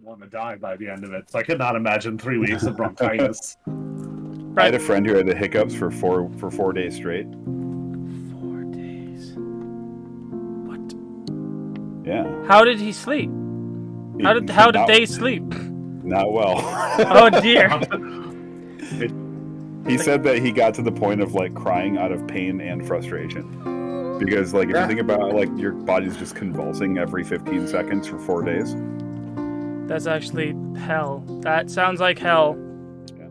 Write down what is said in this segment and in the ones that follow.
want to die by the end of it. So I could not imagine 3 weeks of bronchitis. I had a friend who had the hiccups for 4 days straight. 4 days. What? Yeah. How did he sleep? How did they sleep? Not well. Oh dear. He said that he got to the point of like crying out of pain and frustration. Because like if you think about like your body's just convulsing every 15 seconds for 4 days. That's actually hell. That sounds like hell. Yeah.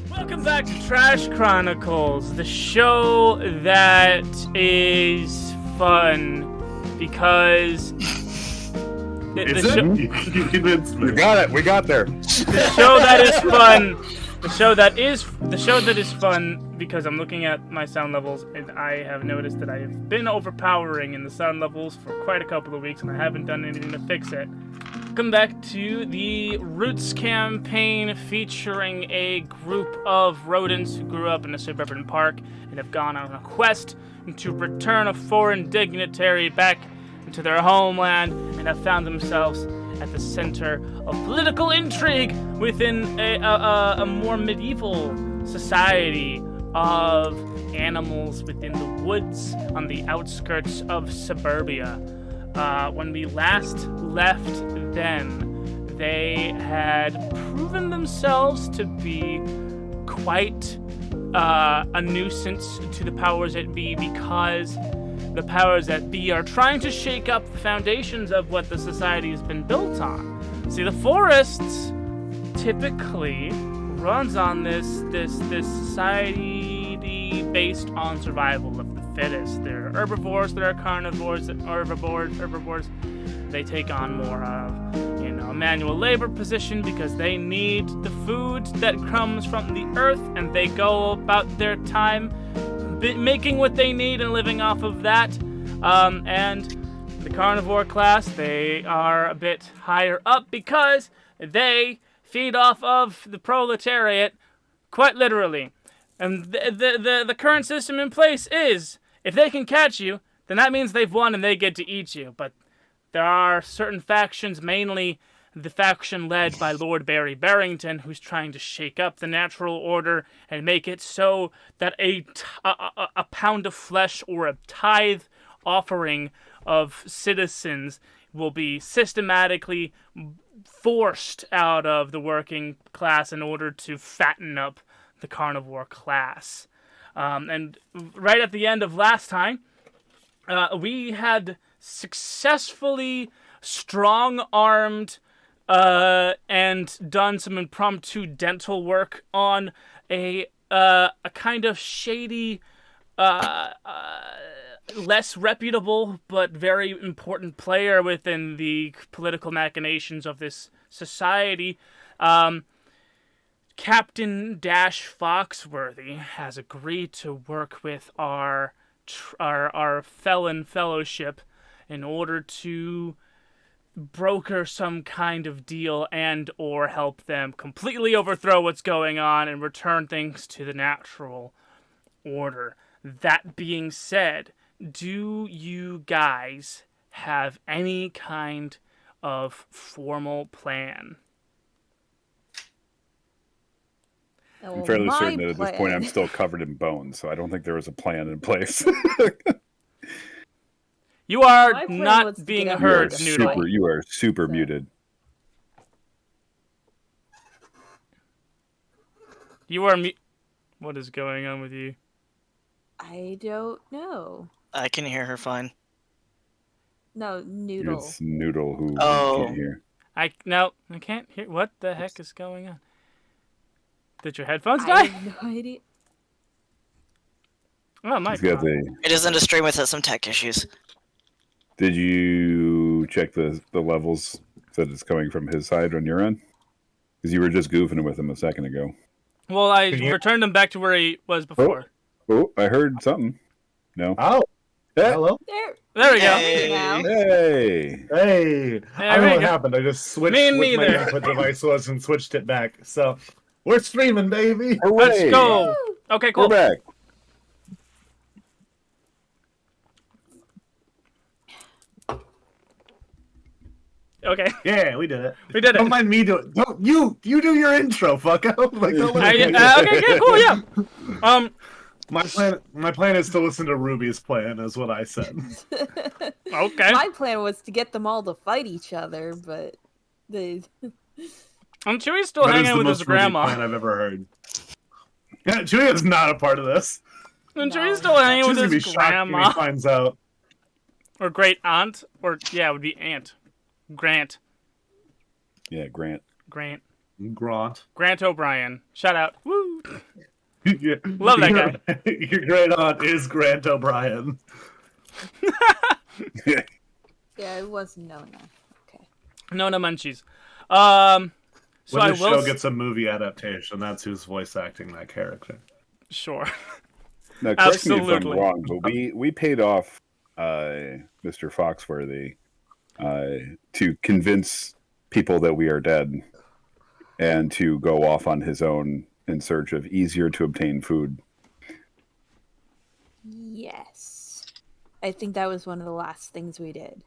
Welcome back to Trash Chronicles, the show that is fun because You convinced me. We got it. We got there. the show that is fun. The show that is fun because I'm looking at my sound levels and I have noticed that I have been overpowering in the sound levels for quite a couple of weeks and I haven't done anything to fix it. Welcome back to the Roots campaign featuring a group of rodents who grew up in a suburban park and have gone on a quest to return a foreign dignitary back into their homeland and have found themselves at the center of political intrigue within a more medieval society of animals within the woods on the outskirts of suburbia. When we last left them, they had proven themselves to be quite a nuisance to the powers that be because the powers that be are trying to shake up the foundations of what the society has been built on. See, the forests typically runs on this society based on survival of the fittest. There are herbivores, there are carnivores, herbivores. They take on more of, a manual labor position because they need the food that comes from the earth, and they go about their time making what they need and living off of that. And the carnivore class, they are a bit higher up because they feed off of the proletariat, quite literally. And the current system in place is, if they can catch you, then that means they've won and they get to eat you. But there are certain factions, mainly the faction led by Lord Barry Barrington, who's trying to shake up the natural order and make it so that a pound of flesh or a tithe offering of citizens will be systematically forced out of the working class in order to fatten up the carnivore class. And right at the end of last time, we had successfully strong-armed and done some impromptu dental work on a kind of shady, less reputable but very important player within the political machinations of this society. Captain Foxworthy has agreed to work with our felon fellowship in order to broker some kind of deal and or help them completely overthrow what's going on and return things to the natural order. That being said, do you guys have any kind of formal plan? I'm fairly certain that at this point I'm still covered in bones, so I don't think there was a plan in place. You are not being heard, Noodle. You are super muted. You are What is going on with you? I don't know. I can hear her fine. No, Noodle. It's Noodle who can't hear. I can't hear. What the heck is going on? Did your headphones I die? have no idea. Oh my god. It isn't a stream with some tech issues. Did you check the levels that it's coming from his side on your end? Because you were just goofing with him a second ago. Well, I returned him back to where he was before. Oh, I heard something. No. Oh, Hello? There we go. Hey. Now. Hey. Hey. I don't know we what go. happened. I just switched Me which my neither. input device was and switched it back. So we're streaming, baby. Hooray. Let's go. Okay, We're cool. back. Okay, Yeah, we did it. we did Don't it. mind me doing. Don't you do your intro, fucko. Like, don't let me do it. Okay, yeah, cool, yeah. My plan is to listen to Ruby's plan, is what I said. Okay. My plan was to get them all to fight each other, but they. Chewie's still That is hanging the with his most Ruby grandma. plan I've ever heard. Yeah, Chewie is not a part of this. Chewie's still hanging She's with gonna be his shocked when grandma. he finds out. Or great aunt. Or, yeah, it would be aunt. Grant. Yeah, Grant. Grant O'Brien. Shout out. Woo! Yeah. Love that guy. Your great aunt is Grant O'Brien. Yeah, it wasn't known enough. Okay. No munchies. So When I the will. show gets a movie adaptation, that's who's voice acting that character. Sure. Now, correct Absolutely. me if I'm wrong, but we paid off Mr. Foxworthy to convince people that we are dead and to go off on his own in search of easier to obtain food. Yes. I think that was one of the last things we did.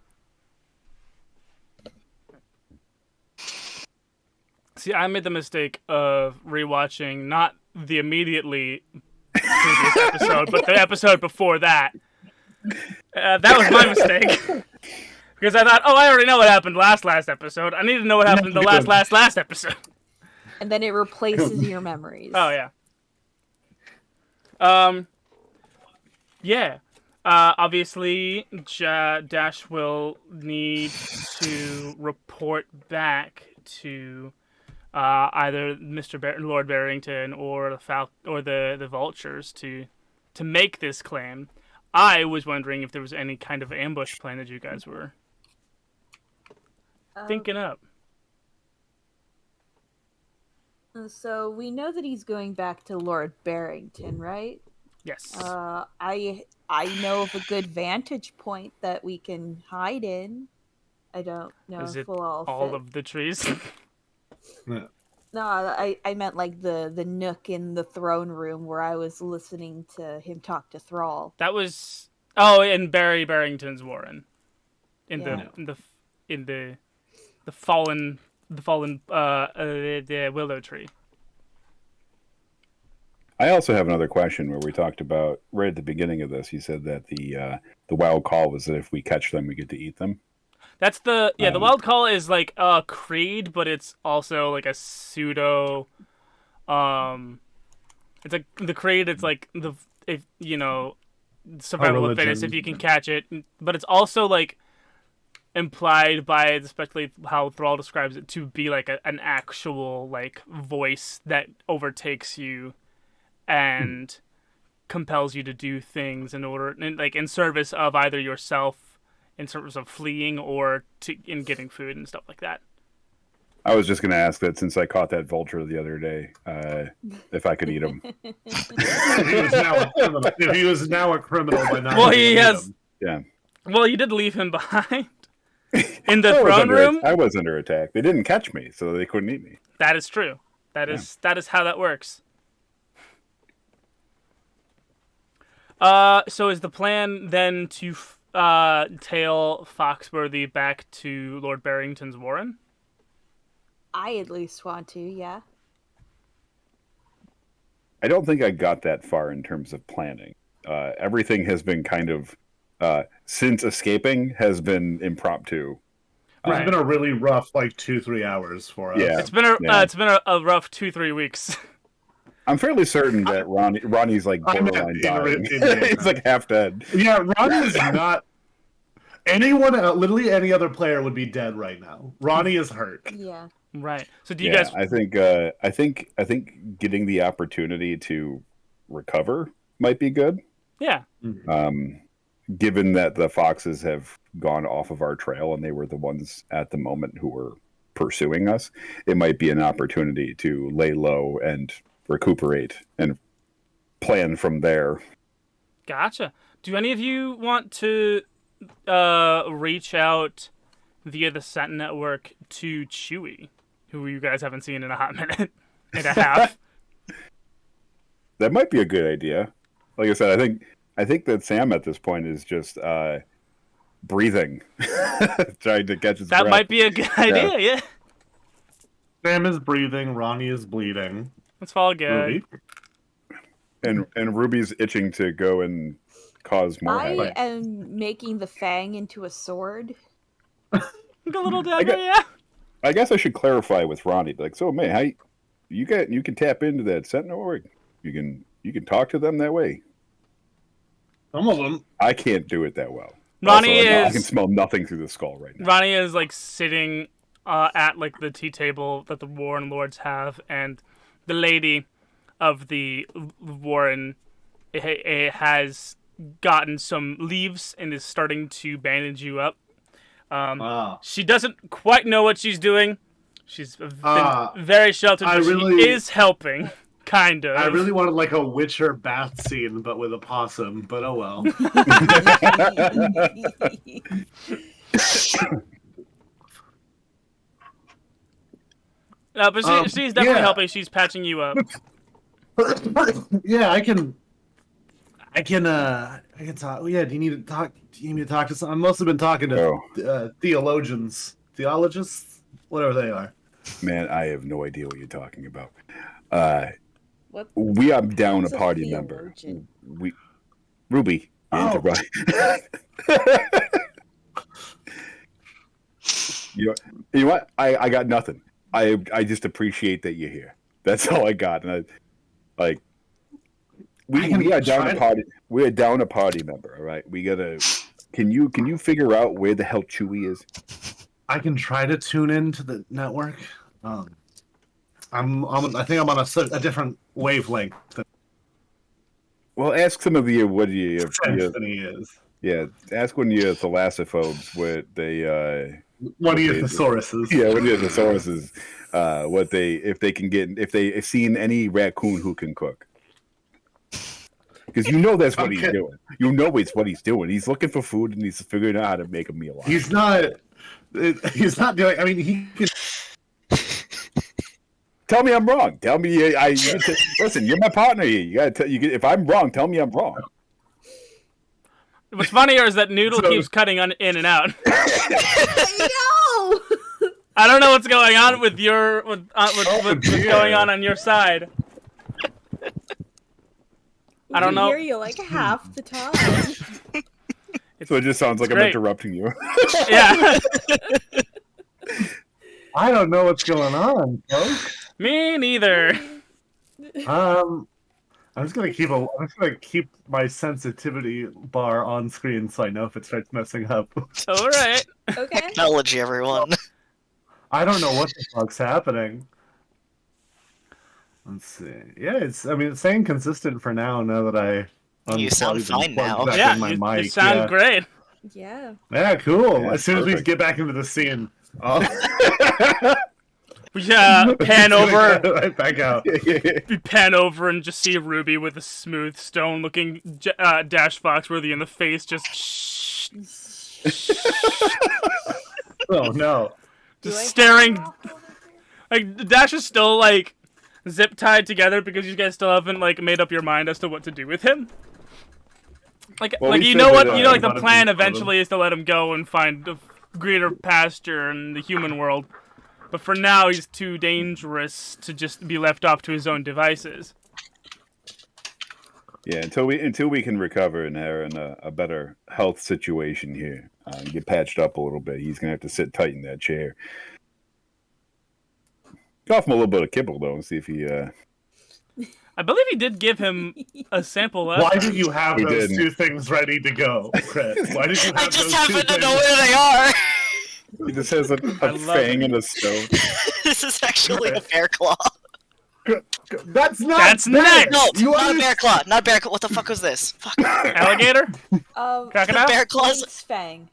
See, I made the mistake of rewatching not the immediately previous episode, but the episode before that. That was my mistake. Because I thought, I already know what happened last episode. I need to know what happened in the last episode. And then it replaces your memories. Oh, yeah. Yeah. Obviously, Dash will need to report back to either Lord Barrington or the Vultures to make this claim. I was wondering if there was any kind of ambush plan that you guys were thinking up. So we know that he's going back to Lord Barrington, right? Yes. I know of a good vantage point that we can hide in. I don't know Is if it we'll all fit. of the trees? No, I meant like the nook in the throne room where I was listening to him talk to Thrall. That was in Barrington's Warren, in the fallen the willow tree. I also have another question where we talked about right at the beginning of this. You said that the wild call was that if we catch them, we get to eat them. That's the wild call is like a creed, but it's also like a pseudo. It's like the creed. It's like survival of the fittest if you can catch it, but it's also like implied by especially how Thrall describes it to be like an actual like voice that overtakes you and compels you to do things in service of either yourself, in service of fleeing, or in getting food and stuff like that. I was just going to ask that since I caught that vulture the other day, if I could eat him. If he was now a criminal by now. Well, he has. Yeah. Well, you did leave him behind in the throne room. I was under attack. They didn't catch me, so they couldn't eat me. That is true. That is how that works. So is the plan then to tail Foxworthy back to Lord Barrington's Warren? I at least want to, yeah. I don't think I got that far in terms of planning. Everything has been kind of, since escaping, has been impromptu. It's been a really rough 2-3 hours for us. Yeah. It's been a rough 2-3 weeks. I'm fairly certain that Ronnie's like borderline dying. He's like half dead. Yeah, Ronnie is not. Literally any other player would be dead right now. Ronnie is hurt. Yeah. Right. So do you guys? I think getting the opportunity to recover might be good. Yeah. Given that the foxes have gone off of our trail and they were the ones at the moment who were pursuing us, it might be an opportunity to lay low and recuperate and plan from there. Gotcha. Do any of you want to reach out via the Scent Network to Chewie, who you guys haven't seen in a hot minute and a half? That might be a good idea. Like I said, I think that Sam at this point is just breathing, trying to catch his breath. That might be a good idea, yeah. Sam is breathing, Ronnie is bleeding. That's all good. Ruby. And Ruby's itching to go and cause more I havoc. am making the fang into a sword. A little dagger, yeah. I guess I should clarify with Ronnie. Like, so man, how you can tap into that Sentinel org? You can talk to them that way. Some of them. I can't do it that well. Ronnie also, I is can smell nothing through the skull right now. Ronnie is like sitting at like the tea table that the Warren Lords have, and the lady of the Warren has gotten some leaves and is starting to bandage you up. She doesn't quite know what she's doing. She's been very sheltered, but she is helping, kind of. I really wanted like a Witcher bath scene, but with a possum, but oh well. But she's definitely helping. She's patching you up. Yeah, I can talk. Yeah, do you need me to talk to some? I've mostly been talking to theologists, whatever they are. Man, I have no idea what you're talking about. What? We are down a What's a party member. theologian? Ruby. Oh. You know what? I got nothing. I just appreciate that you're here. That's all I got. And we are down a party. We're down a party member. All right. We gotta. Can you figure out where the hell Chewie is? I can try to tune into the network. I think I'm on a different wavelength Well, ask some of you what than he is. Yeah, ask one of your thalassophobes what they One of your thesauruses. Yeah, one of your thesauruses. If they've seen any raccoon who can cook. Because you know that's what he's doing. You know it's what he's doing. He's looking for food and he's figuring out how to make a meal. He's not doing. I mean, he can. Tell me I'm wrong. Tell me listen. You're my partner here. You gotta if I'm wrong, tell me I'm wrong. What's funnier is that Noodle keeps cutting in and out. No! I don't know what's going on with what's going on your side. I don't know. I hear you like half the time. So it just sounds like I'm interrupting you. Yeah. I don't know what's going on, folks. Me neither. I'm just gonna keep my sensitivity bar on screen so I know if it starts messing up. All right. Okay. Technology, everyone. I don't know what the fuck's happening. Let's see. Yeah, it's staying consistent for now. Now that I You sound fine now. Yeah, my you mic. sound great. Yeah. Yeah, cool. Yeah, as soon as we perfect. get back into the scene, Yeah, pan over. right back out. We pan over and just see Ruby with a smooth, stone-looking Dash Foxworthy in the face, just Oh no! just staring. Like Dash is still like zip tied together because you guys still haven't like made up your mind as to what to do with him. Like, Well, like we you said know what? that, You know, like the about plan to do eventually is to let him go and find a greener pasture in the human world. But for now, he's too dangerous to just be left off to his own devices. Yeah, until we can recover and are in a better health situation here, and get patched up a little bit, he's gonna have to sit tight in that chair. Offer him a little bit of kibble though, and see if he. I believe he did give him a sample last Why time. did you have We those didn't. two things ready to go, Chris? Why did you have I just those happen two to know things? where they are. He just has a love fang it. and a stone. This is actually a bear claw. That's not. That's next! No, You not a under- bear claw. Not a bear claw. What the fuck was this? Fuck. Alligator? Crocodile? Bear claws. Lynx fang.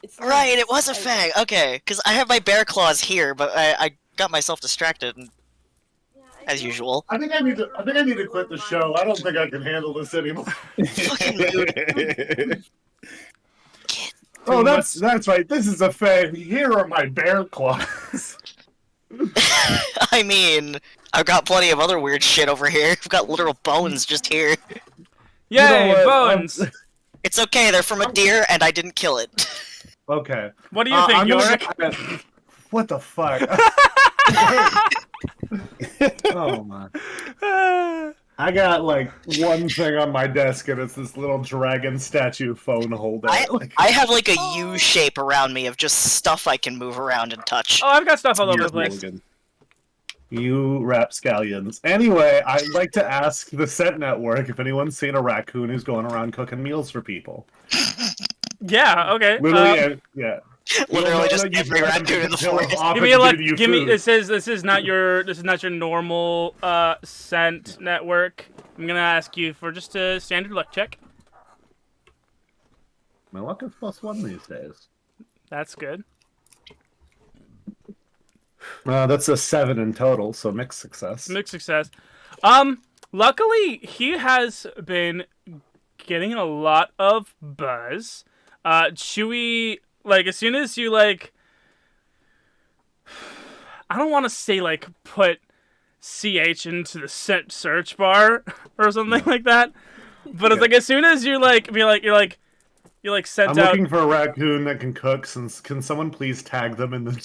It's Right, lynx. it was a fang. Okay, because I have my bear claws here, but I got myself distracted. And... Yeah, as usual. I think I need to quit the show. I don't think I can handle this anymore. Fucking rude. Oh, that's right. This is a fan. Here are my bear claws. I mean, I've got plenty of other weird shit over here. I've got literal bones just here. Yay, You know what? bones! It's okay, they're from a deer, and I didn't kill it. Okay. What do you think, I'm gonna Yorick? What the fuck? Oh my. I got like one thing on my desk, and it's this little dragon statue phone holder. I have like a U shape around me of just stuff I can move around and touch. Oh, I've got stuff all over the place. You rapscallions. Anyway, I'd like to ask the Scent Network if anyone's seen a raccoon who's going around cooking meals for people. Yeah. Okay. Literally, yeah. Literally just every raccoon in the forest. Give me. This is not your normal scent network. I'm gonna ask you for just a standard luck check. My luck is +1 these days. That's good. That's a 7 in total, so mixed success. Mixed success. Luckily he has been getting a lot of buzz. Chewy, like as soon as you like, I don't want to say like put CH into the scent search bar or something like that, but it's like as soon as you like you're sent I'm out. looking for a raccoon that can cook. Can someone please tag them in the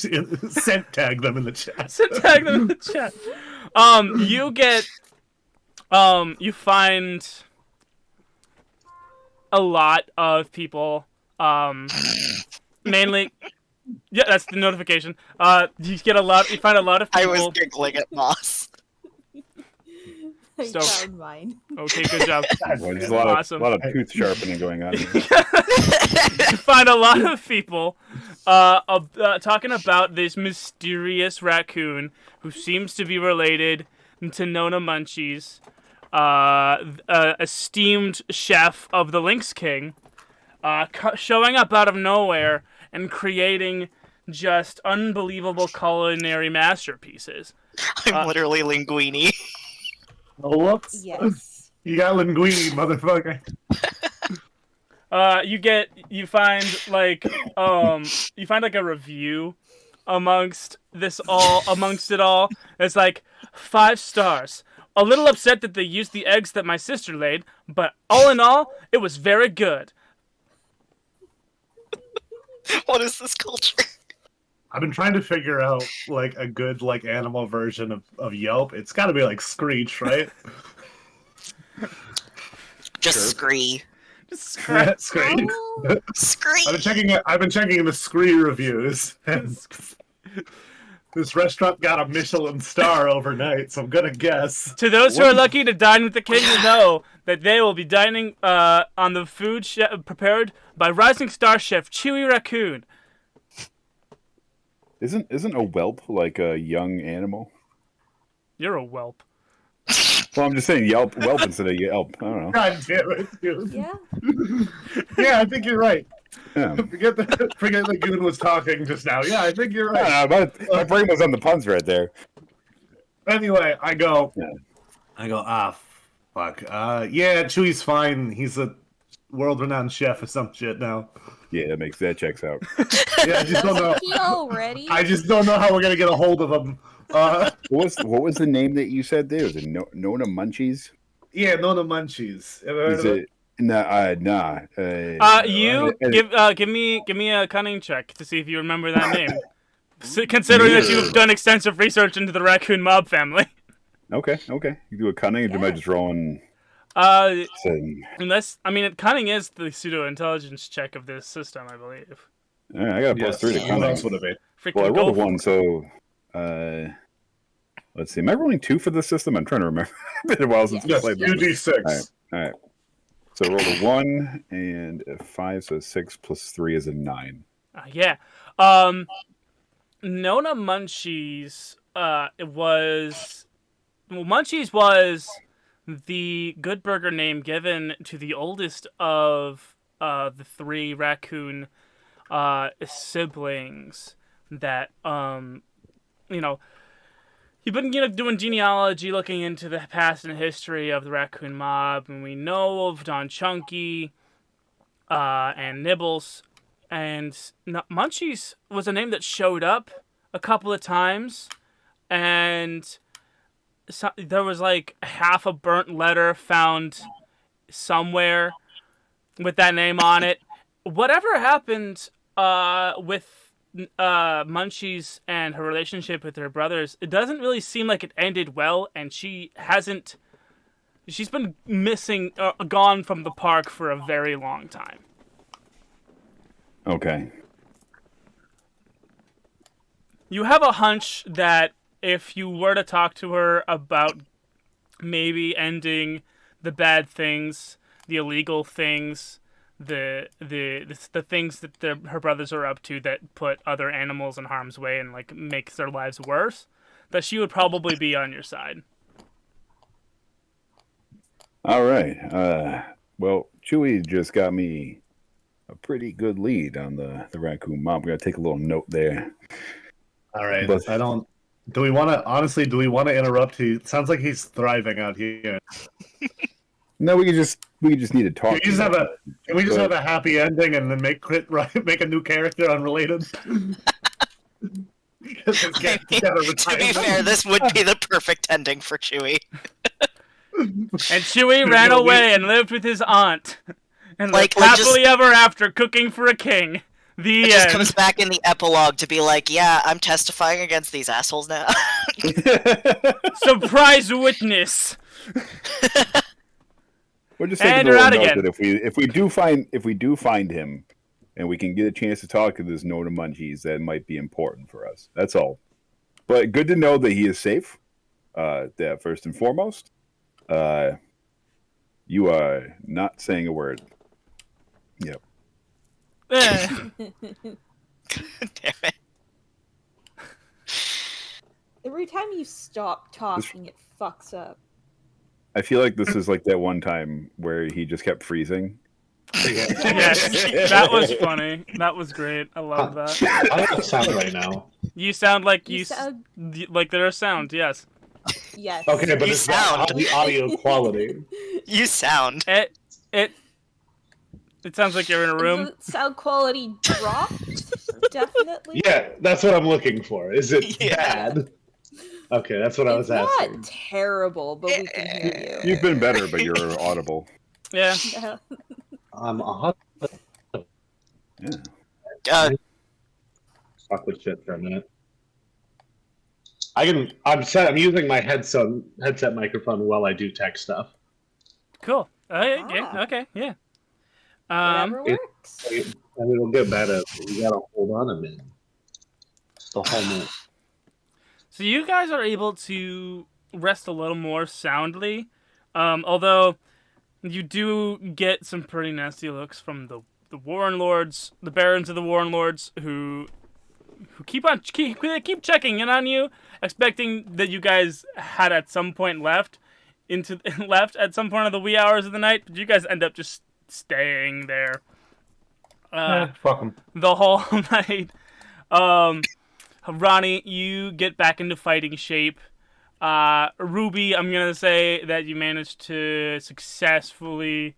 scent tag them in the chat? Scent tag them in the chat. You get you find a lot of people. Mainly, yeah, that's the notification. You find a lot of people. I was giggling at Moss. I So- found mine. Okay, good job. Well, there's Awesome. a lot of tooth sharpening going on. You find a lot of people talking about this mysterious raccoon who seems to be related to Nona Munchies, esteemed chef of the Lynx King, showing up out of nowhere and creating just unbelievable culinary masterpieces. I'm literally Linguini. Oh, whoops. Yes. You got linguini, motherfucker. You find like a review amongst it all. It's like 5 stars. A little upset that they used the eggs that my sister laid, but all in all, it was very good. What is this culture? I've been trying to figure out like a good like animal version of Yelp. It's got to be like Screech, right? Just Scree. Screech. Scree! I've been checking the Scree reviews, and this restaurant got a Michelin star overnight. So I'm gonna guess. To those who are lucky to dine with the king, you know that they will be dining on the food prepared by rising star chef Chewy Raccoon. Isn't a whelp like a young animal? You're a whelp. Well, I'm just saying whelp instead of yelp. I don't know. God damn it, dude. Yeah. Yeah, I think you're right. Yeah. Forget that Goon was talking just now. Yeah, I think you're I right. don't know, my brain was on the puns right there. Anyway, I go, Yeah. fuck. Yeah, Chewy's fine. He's a world-renowned chef or some shit now. Yeah, that checks out. Yeah, I just don't know. He already. I just don't know how we're gonna get a hold of him. What was the name that you said there? Was it Nona Munchies? Yeah, Nona Munchies. Ever heard Is of it? it? Nah. Give me a cunning check to see if you remember that name. Considering that you've done extensive research into the raccoon mob family. Okay. You do a cunning, or am I just rolling? Unless cunning is the pseudo-intelligence check of this system, I believe. All right, I got a +3 to What cunning. else would it be? Freaking Well, I rolled a go 1, so let's see. Am I rolling 2 for this system? I'm trying to remember. It's been a while since we Yes, played this. 2d6. All right. So I rolled a 1 and a 5, so 6 plus 3 is a 9. Yeah. Nona Munchies, Munchies was the good burger name given to the oldest of the 3 raccoon siblings that You've been, doing genealogy, looking into the past and history of the raccoon mob, and we know of Don Chunky, and Nibbles, and Munchies was a name that showed up a couple of times, and there was like half a burnt letter found somewhere with that name on it. Whatever happened with Munchies and her relationship with her brothers, it doesn't really seem like it ended well, and she's been missing, gone from the park for a very long time. Okay. You have a hunch that if you were to talk to her about maybe ending the bad things, the illegal things, the things that her brothers are up to that put other animals in harm's way and like makes their lives worse, that she would probably be on your side. All right. Well, Chewie just got me a pretty good lead on the raccoon mob. I'm gonna take a little note there. All right. But- Do we want to interrupt? It sounds like he's thriving out here. No, we just need to talk. Can we just have a happy ending and then make a new character unrelated? To be fair, this would be the perfect ending for Chewie. And Chewie ran away and lived with his aunt. And Like, lived happily ever after, cooking for a king. The It just comes back in the epilogue to be like, yeah, I'm testifying against these assholes now. Surprise witness! We're just And taking you're a out little note again. that if we do find him, and we can get a chance to talk to this Nona Munchies, that might be important for us. That's all. But good to know that he is safe. That first and foremost. You are not saying a word. Yep. Damn it. Every time you stop talking, it fucks up. I feel like this is like that one time where he just kept freezing. Yes, that was funny. That was great. I love that. I don't sound right now. You sound like like there's sound. Yes. Yes. Okay, but You it's not sound. the audio quality. You sound. It sounds like you're in a room. The sound quality dropped. Definitely. Yeah, that's what I'm looking for. Is it Yeah. bad? Okay, that's what I was It's asking. not terrible, but we can hear you. You've been better, but you're audible. Yeah. I'm a Yeah. fuck with shit for a minute. I'm using my headset microphone while I do tech stuff. Cool. Yeah. Ah. Okay. Yeah. Whatever works. And it'll get better. You gotta hold on a minute. The whole minute. So you guys are able to rest a little more soundly, although you do get some pretty nasty looks from the Warren Lords, the Barons of the Warren Lords, who keep checking in on you, expecting that you guys had at some point left at some point of the wee hours of the night, but you guys end up just staying there Fuck him. the whole night. Ronnie, you get back into fighting shape. Ruby, I'm gonna say that you managed to successfully,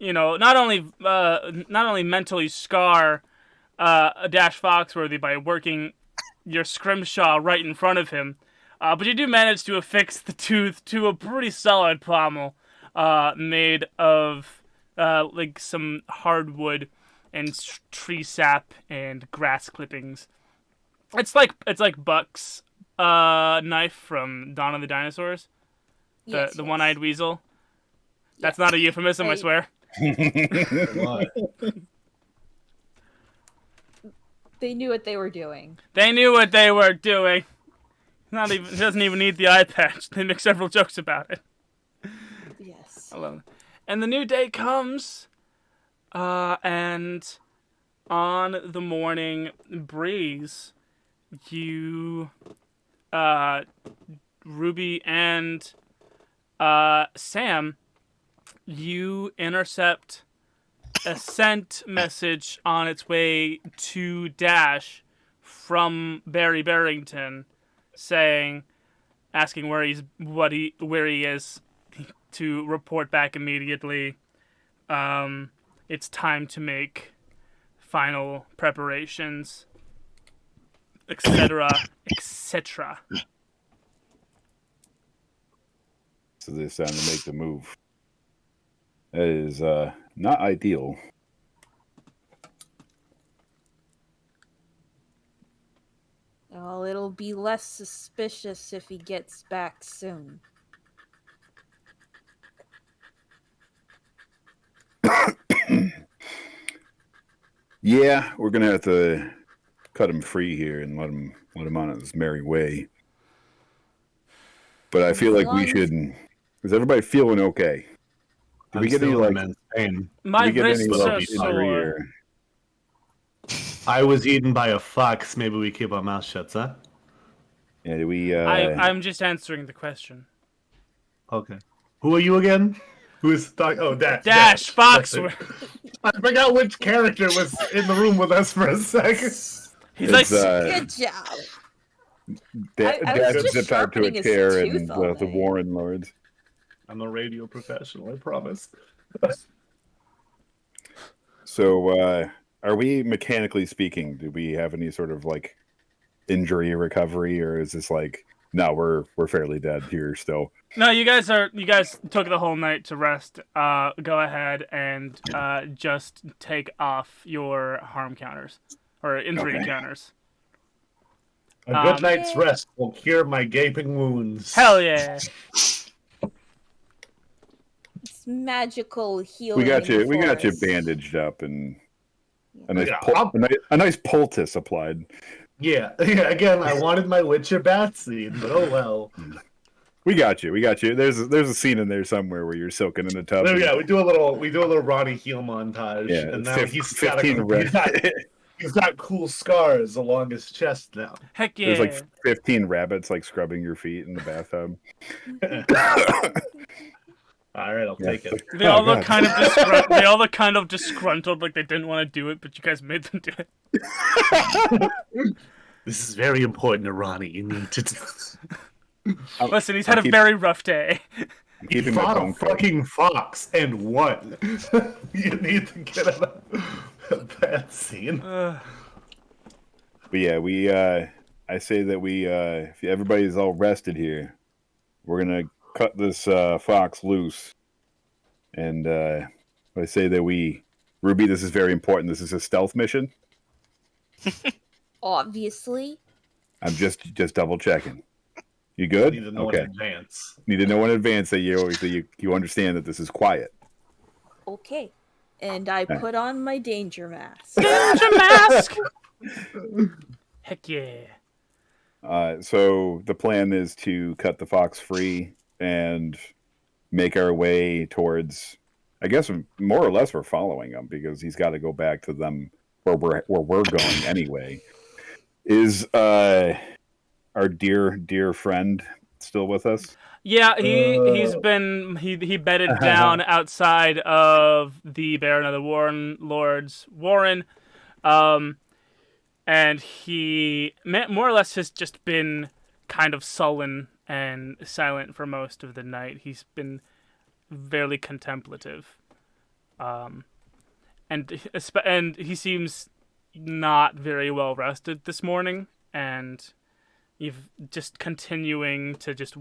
not only mentally scar Dash Foxworthy by working your scrimshaw right in front of him, but you do manage to affix the tooth to a pretty solid pommel, made of like some hardwood and tree sap and grass clippings. It's like Buck's knife from Dawn of the Dinosaurs, the one-eyed weasel. That's not a euphemism, I swear. What? They knew what they were doing. They knew what they were doing. It doesn't even need the eye patch. They make several jokes about it. Yes. I love it. And the new day comes, and on the morning breeze, you, Ruby and Sam, you intercept a sent message on its way to Dash from Barry Barrington saying, asking where he is, to report back immediately. It's time to make final preparations, etc., etc. So it's time to make the move. That is not ideal. Well, it'll be less suspicious if he gets back soon. Yeah, we're gonna have to cut him free here and let him on his merry way. But I feel like we should. Is everybody feeling okay? Did we get any like immense pain? My did we get any wrists like are injury sore. or- I was eaten by a fox. Maybe we keep our mouth shut, huh? Yeah, did we? I'm just answering the question. Okay. Who are you again? Who is talking? Oh, Dash. Dash That's it. Foxworth. I forgot which character was in the room with us for a second. He's like, Good job. I was Dad just zipped out to a sharpening his chair tooth and all the night. Warren Lords. I'm a radio professional, I promise. So, are we mechanically speaking? Do we have any sort of like injury recovery, or is this like no? We're fairly dead here still. no, you guys took the whole night to rest. Go ahead and just take off your harm counters or injury Okay. counters. A good night's rest will cure my gaping wounds. Hell yeah! It's magical healing. We got in you. the We got you forest. bandaged up and a nice Yeah, a nice poultice applied. Yeah. Again, I wanted my Witcher bat scene, but oh well. We got you. We got you. There's a scene in there somewhere where you're soaking in the tub. There, yeah, we do a little Ronnie heal montage, Yeah, and now fif- he's 15 he's got cool scars along his chest now. Heck yeah! There's like 15 rabbits like scrubbing your feet in the bathtub. All right, I'll take it. They all Oh, look God. they all look kind of disgruntled, like they didn't want to do it, but you guys made them do it. This is very important to Ronnie. You need to do. Listen, he's had a very rough day. I'm He keeping my fought a bone cut. fucking fox and won. You need to get him a bad scene. But yeah, we I say that we if everybody's all rested here, we're gonna cut this fox loose. And I say that we Ruby, this is very important. This is a stealth mission. Obviously. I'm just double checking. You You good? need to know in advance. Need to know in advance that you understand that this is quiet. Okay. And I put on my danger mask. Danger mask. Heck yeah! So the plan is to cut the fox free and make our way towards. I guess more or less we're following him because he's got to go back to them where we're going anyway. Is our dear friend still with us? Yeah, he bedded down outside of the Baron of the Warren Lords Warren, and he more or less has just been kind of sullen and silent for most of the night. He's been very contemplative, and he seems not very well rested this morning, and you've just continuing to just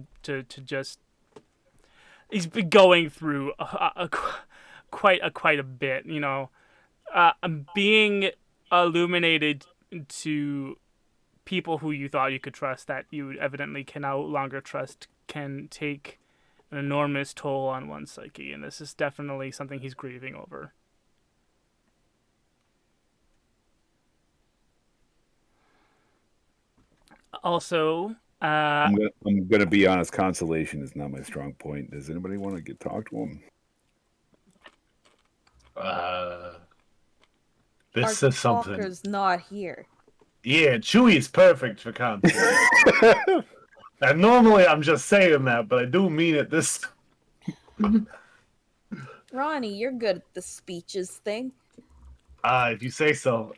he's been going through quite a bit, you know, being illuminated to people who you thought you could trust that you evidently can no longer trust can take an enormous toll on one's psyche, and this is definitely something he's grieving over. Also, I'm gonna be honest. Consolation is not my strong point. Does anybody want to talk to him? This Our is something. talker's not here. Yeah, Chewy's perfect for content. And normally I'm just saying that, but I do mean it this. Ronnie, you're good at the speeches thing. If you say so.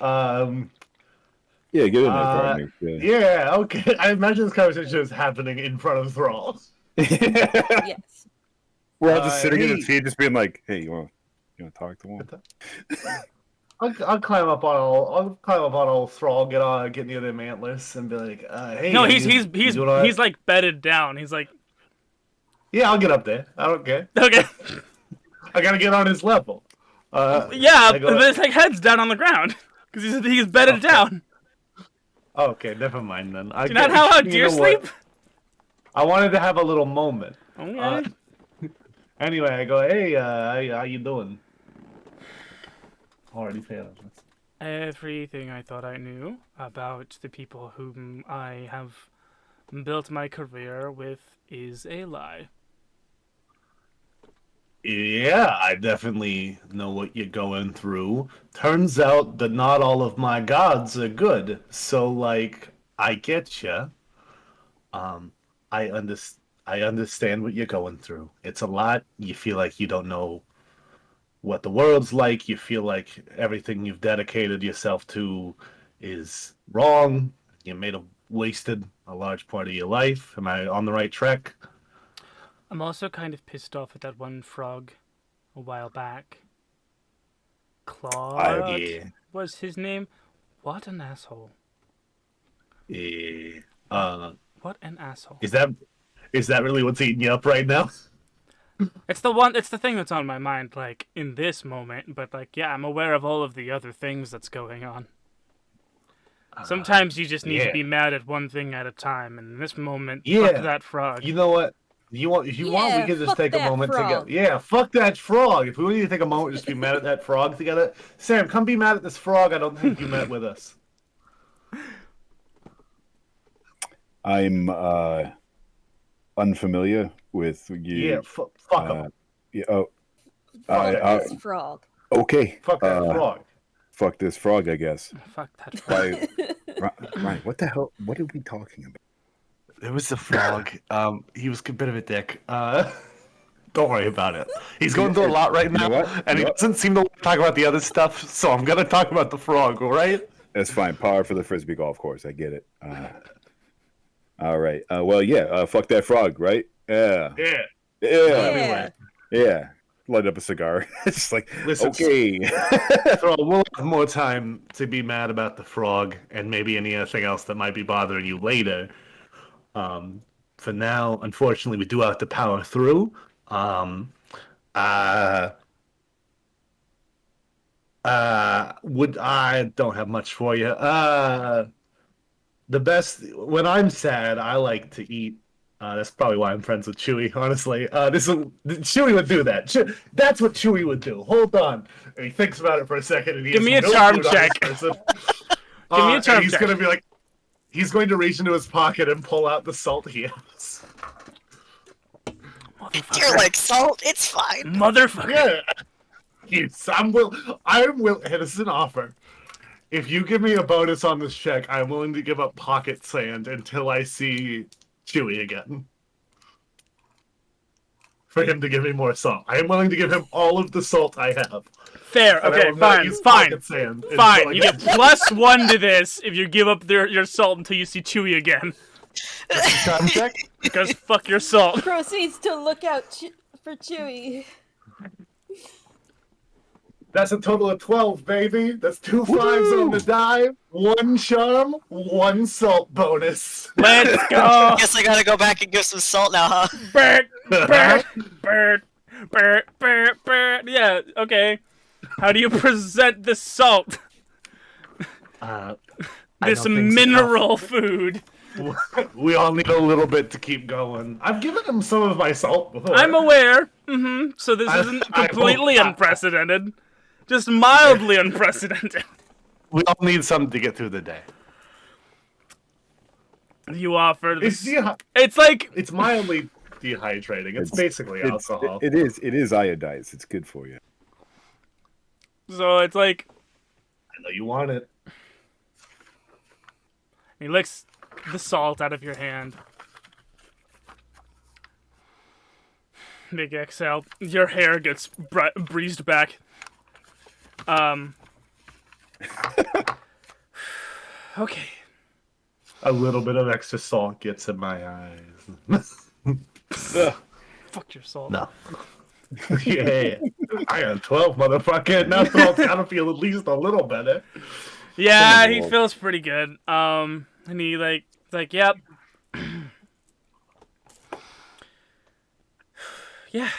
Yeah, get in there, partner. Yeah, okay. I imagine this conversation is happening in front of Thrall. Yes. We're all just sitting in the hey. seat, just being like, "Hey, you want to talk to him?" I'll climb up on old Thrall, get near them antlers, and be like, "Hey." No, you doing all right? he's like bedded down. He's like, Yeah, I'll get up there. I don't care. okay, I gotta get on his level. yeah, I go- but his like head's down on the ground because he's bedded down. Okay, never mind then. Do you not know how deer sleep? I wanted to have a little moment. Okay. Anyway, I go, "Hey, how you doing?" Already failed. Everything I thought I knew about the people whom I have built my career with is a lie. Yeah, I definitely know what you're going through. Turns out that not all of my gods are good. So, like, I get you. I understand what you're going through. It's a lot. You feel like you don't know what the world's like. You feel like everything you've dedicated yourself to is wrong. You may have wasted a large part of your life. Am I on the right track? I'm also kind of pissed off at that one frog a while back. Claude Yeah. was his name. What an asshole. Yeah. What an asshole. Is that really what's eating you up right now? It's the thing that's on my mind, like, in this moment, but, like, yeah, I'm aware of all of the other things that's going on. Sometimes you just need to be mad at one thing at a time, and in this moment, fuck that frog. You know what? If you want, we can just fuck take a that moment frog. together. Yeah, fuck that frog. If we need to take a moment just to be mad at that frog together, Sam, come be mad at this frog. I don't think you met with us. I'm unfamiliar with you. Yeah, fuck him. Yeah, oh, Fuck this frog. okay. Fuck that frog. Fuck this frog, I guess. Fuck that frog. Right. What the hell? What are we talking about? It was the frog. He was a bit of a dick. Don't worry about it. He's going through a lot right now, and he doesn't seem to talk about the other stuff. So I'm gonna talk about the frog. All right? That's fine. Power for the frisbee golf course. I get it. All right. Well, yeah. Fuck that frog, right? Yeah. Yeah. Yeah. Anyway. Yeah. Light up a cigar. It's just like, Listen, okay. So we'll have more time to be mad about the frog and maybe anything else that might be bothering you later. For now, unfortunately, we do have to power through. I don't have much for you. The best when I'm sad, I like to eat. That's probably why I'm friends with Chewy. Honestly, Chewy would do that. That's what Chewy would do. Hold on. And he thinks about it for a second. And he Give me a no charm food on check. this person. Give me a charm he's check. gonna be like, he's going to reach into his pocket and pull out the salt he has. You're like, salt, it's fine. Motherfucker. Yeah. I'm will. Hey, this is an offer. If you give me a bonus on this check, I'm willing to give up pocket sand until I see Chewy again. For him to give me more salt. I am willing to give him all of the salt I have. Fair. And I Okay, will not fine. use Fine. pocket sand until Fine. I You get get +1 to this if you give up your salt until you see Chewy again. charm check. Because fuck your salt. Proceeds to look out for Chewy. That's a total of 12, baby. That's 2 5s on the die, 1 charm, 1 salt bonus. Let's go. Guess I gotta go back and give some salt now, huh? Bird. Yeah, okay. How do you present the salt? This mineral food. We all need a little bit to keep going. I've given him some of my salt before. I'm aware. So this isn't completely unprecedented. Just mildly unprecedented. We all need something to get through the day. You offer this. It's like it's mildly dehydrating. It's basically alcohol. It is iodized. It's good for you. So it's like I know you want it. he licks the salt out of your hand. Big exhale. Your hair gets breezed back. Okay. A little bit of extra salt gets in my eyes. Fuck your salt. No. Yeah. I got 12, motherfucker. Now salt's gotta feel at least a little better. Yeah, Come on, he Walt. feels pretty good. And he yep. Yeah.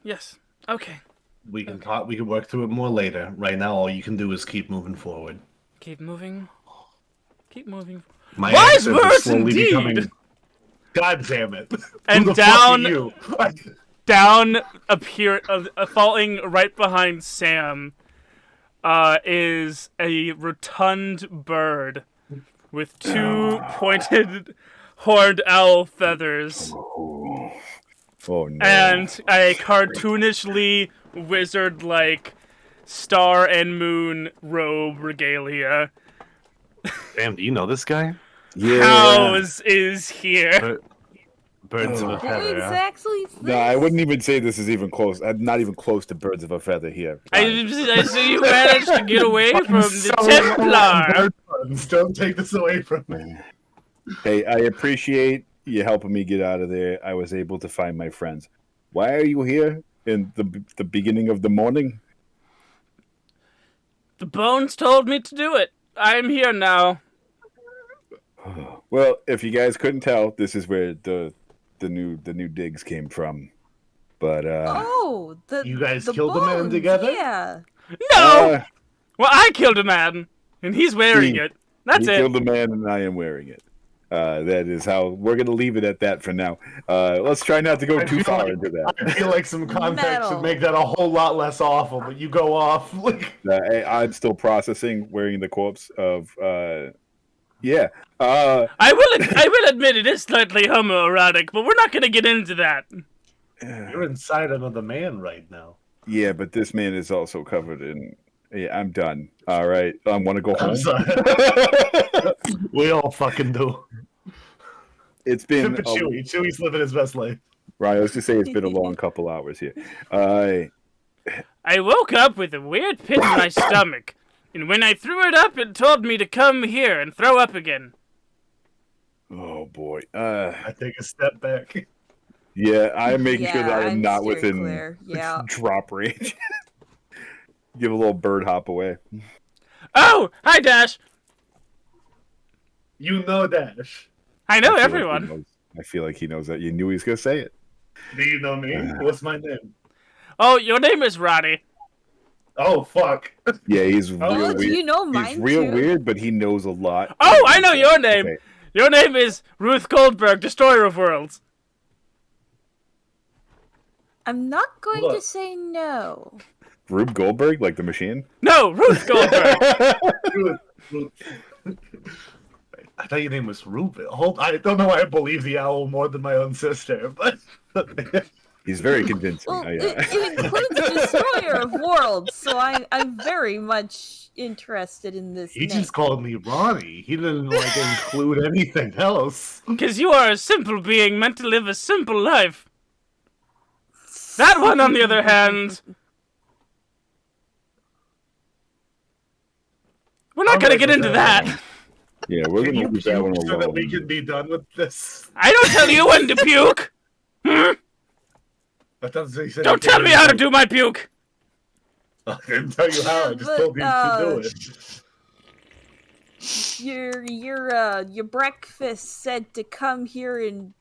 Yes. Okay. We can talk. We can work through it more later. Right now, all you can do is keep moving forward. Keep moving. Keep moving. My Wise accent is words slowly indeed. becoming. God damn it! And Who the down- fuck are you? Down falling right behind Sam is a rotund bird with two pointed horned owl feathers Oh no. and a cartoonishly wizard-like star and moon robe regalia. Damn, do you know this guy? yeah. House is here. Birds of a Oh. Who feather. Yeah. exactly is this? No, I wouldn't even say this is even close. I'm not even close to birds of a feather here. I see you managed to get away from the Templar. Don't take this away from me. Hey, I appreciate you helping me get out of there. I was able to find my friends. Why are you here in the beginning of the morning? The bones told me to do it. I'm here now. Well, if you guys couldn't tell, this is where the new digs came from. But Oh, You guys the killed the man bones, together? Yeah. No! Well, I killed a man, and he's wearing He- it. That's you it. killed the man, and I am wearing it. That is how we're going to leave it at that for now. Let's try not to go I too feel far like- into that. I feel like some context Metal. would make that a whole lot less awful, but you go off. I'm still processing wearing the corpse of. Yeah. I will admit it is slightly homoerotic, but we're not going to get into that. You're inside another man right now. Yeah, but this man is also covered in. Yeah, I'm done. All right, I want to go home. I'm sorry. We all fucking do. It's been. Except for Chewy. Chewy's living his best life. Right, let's just say it's been a long couple hours here. I woke up with a weird pit in my stomach, and when I threw it up, it told me to come here and throw up again. Oh boy. I take a step back. Yeah, I'm making sure that Yeah, I'm I'm not steering within clear. Yeah. drop range. Give a little bird hop away. Oh, hi, Dash. You know Dash. I know I feel like he everyone. knows- I feel like he knows that. You knew he was gonna say it. Do you know me? What's my name? Oh, your name is Roddy. Oh, fuck. Yeah, he's Oh, real do weird. you know He's mine real too? weird, but he knows a lot. Oh, I know your name. Okay. Your name is Ruth Goldberg, Destroyer of Worlds. I'm not going to Look. say no. Rube Goldberg, like the machine. No, Ruth Goldberg. I thought your name was Ruben. I don't know why I believe the owl more than my own sister, but He's very convincing. Well, I, it includes Destroyer of Worlds, so I'm very much interested in this he name. just called me Ronnie. He didn't like include anything else. Because you are a simple being meant to live a simple life. That one, on the other hand... We're not gonna get into that. yeah, we're Can gonna you leave that one puke so that we alone. can be done with this? I don't tell you when to puke. That doesn't say Don't tell me how to do my puke. I didn't tell you how. I just told you to do it. Your breakfast said to come here and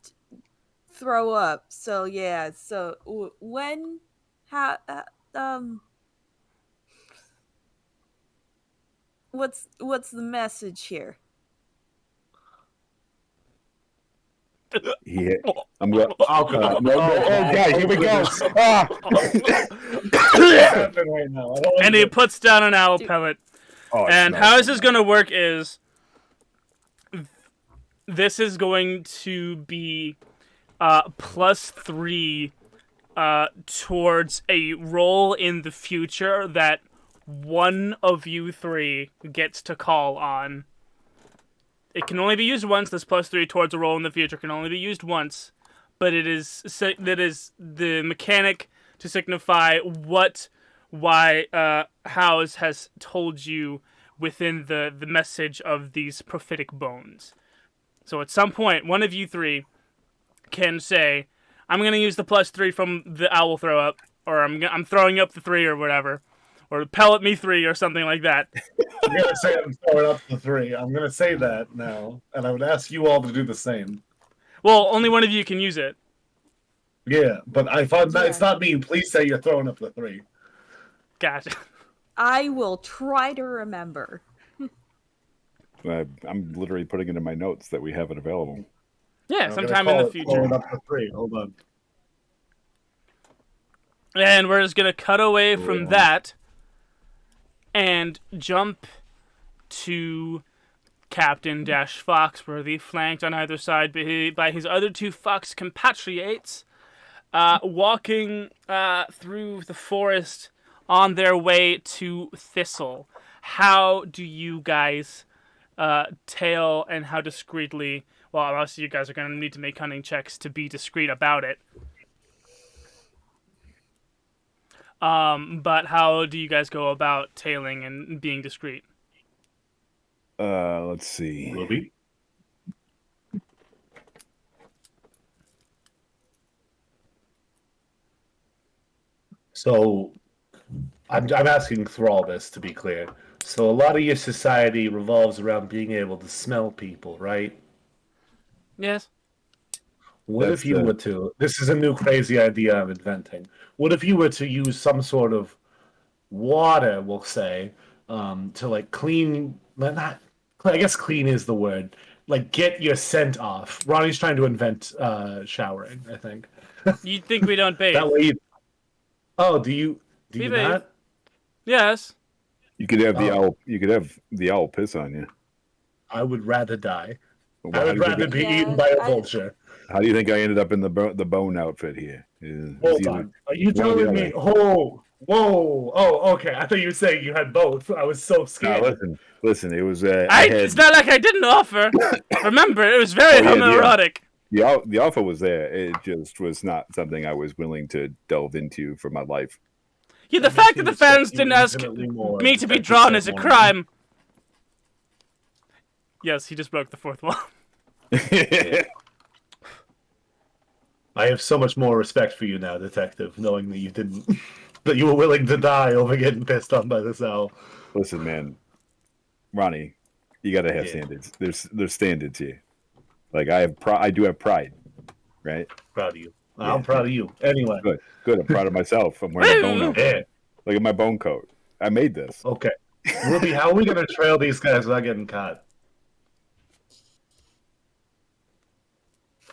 throw up. So yeah. So when, how, what's the message here? Yeah, I'm going. Oh, God. Oh, God, here we go. Ah! What's happening right now? I don't like And he it. puts down an owl pellet. Oh, And no. how this is going to work is this is going to be +3 towards a roll in the future that one of you three gets to call on. It can only be used once. This +3 towards a roll in the future can only be used once, but that is the mechanic to signify why House has told you within the message of these prophetic bones. So at some point, one of you three can say, I'm going to use the +3 from the owl throw up, or I'm throwing up the 3 or whatever, or pellet me 3 or something like that. I'm gonna say I'm throwing up the 3. I'm gonna say that now, and I would ask you all to do the same. Well, only one of you can use it. Yeah, but I thought Yeah. it's not me. Please say you're throwing up the 3. Gotcha. I will try to remember. I'm literally putting it in my notes that we have it available. Yeah, I'm sometime gonna in call the it throwing future. up the 3. Hold on. And we're just going to cut away from Yeah. that and jump to Captain Foxworthy, flanked on either side by his other 2 fox compatriots, walking through the forest on their way to Thistle. How do you guys tail and how discreetly... Well, obviously you guys are going to need to make cunning checks to be discreet about it. But how do you guys go about tailing and being discreet? Let's see. Ruby? So, I'm asking Thrall this to be clear. So, a lot of your society revolves around being able to smell people, right? Yes? What That's if you were to? This is a new crazy idea I'm inventing. What if you were to use some sort of water, we'll say, to like clean? Not, I guess clean is the word. Like get your scent off. Ronnie's trying to invent showering. I think You think we don't bathe? that way. Oh, do you We bathe. not? Yes. You could have the Oh. owl. You could have the owl piss on you. I would rather die. Well, I how, would do you rather think, be Yeah, eaten by a I- vulture. how do you think I ended up in the bone outfit here? Is Hold either- on. Are you one or the telling me? other. Oh, whoa. Oh, okay. I thought you were saying you had both. I was so Now, scared. listen. It was. It's not like I didn't offer. Remember, it was very Oh, yeah, homoerotic. the offer was there. It just was not something I was willing to delve into for my life. Yeah, the That fact makes that me the fans respect you didn't ask infinitely more, me to be Detective drawn as a Seth crime. Yes, he just broke the 4th wall. I have so much more respect for you now, Detective, knowing that you didn't, that you were willing to die over getting pissed on by this owl. Listen, man, Ronnie, you got to have Yeah. standards. There's standards here. Like I do have pride, right? Proud of you. Yeah. I'm proud of you. Anyway, Good. I'm proud of myself. I'm wearing a bone outfit. yeah, Look at my bone coat. I made this. okay. Ruby, how are we gonna trail these guys without getting caught?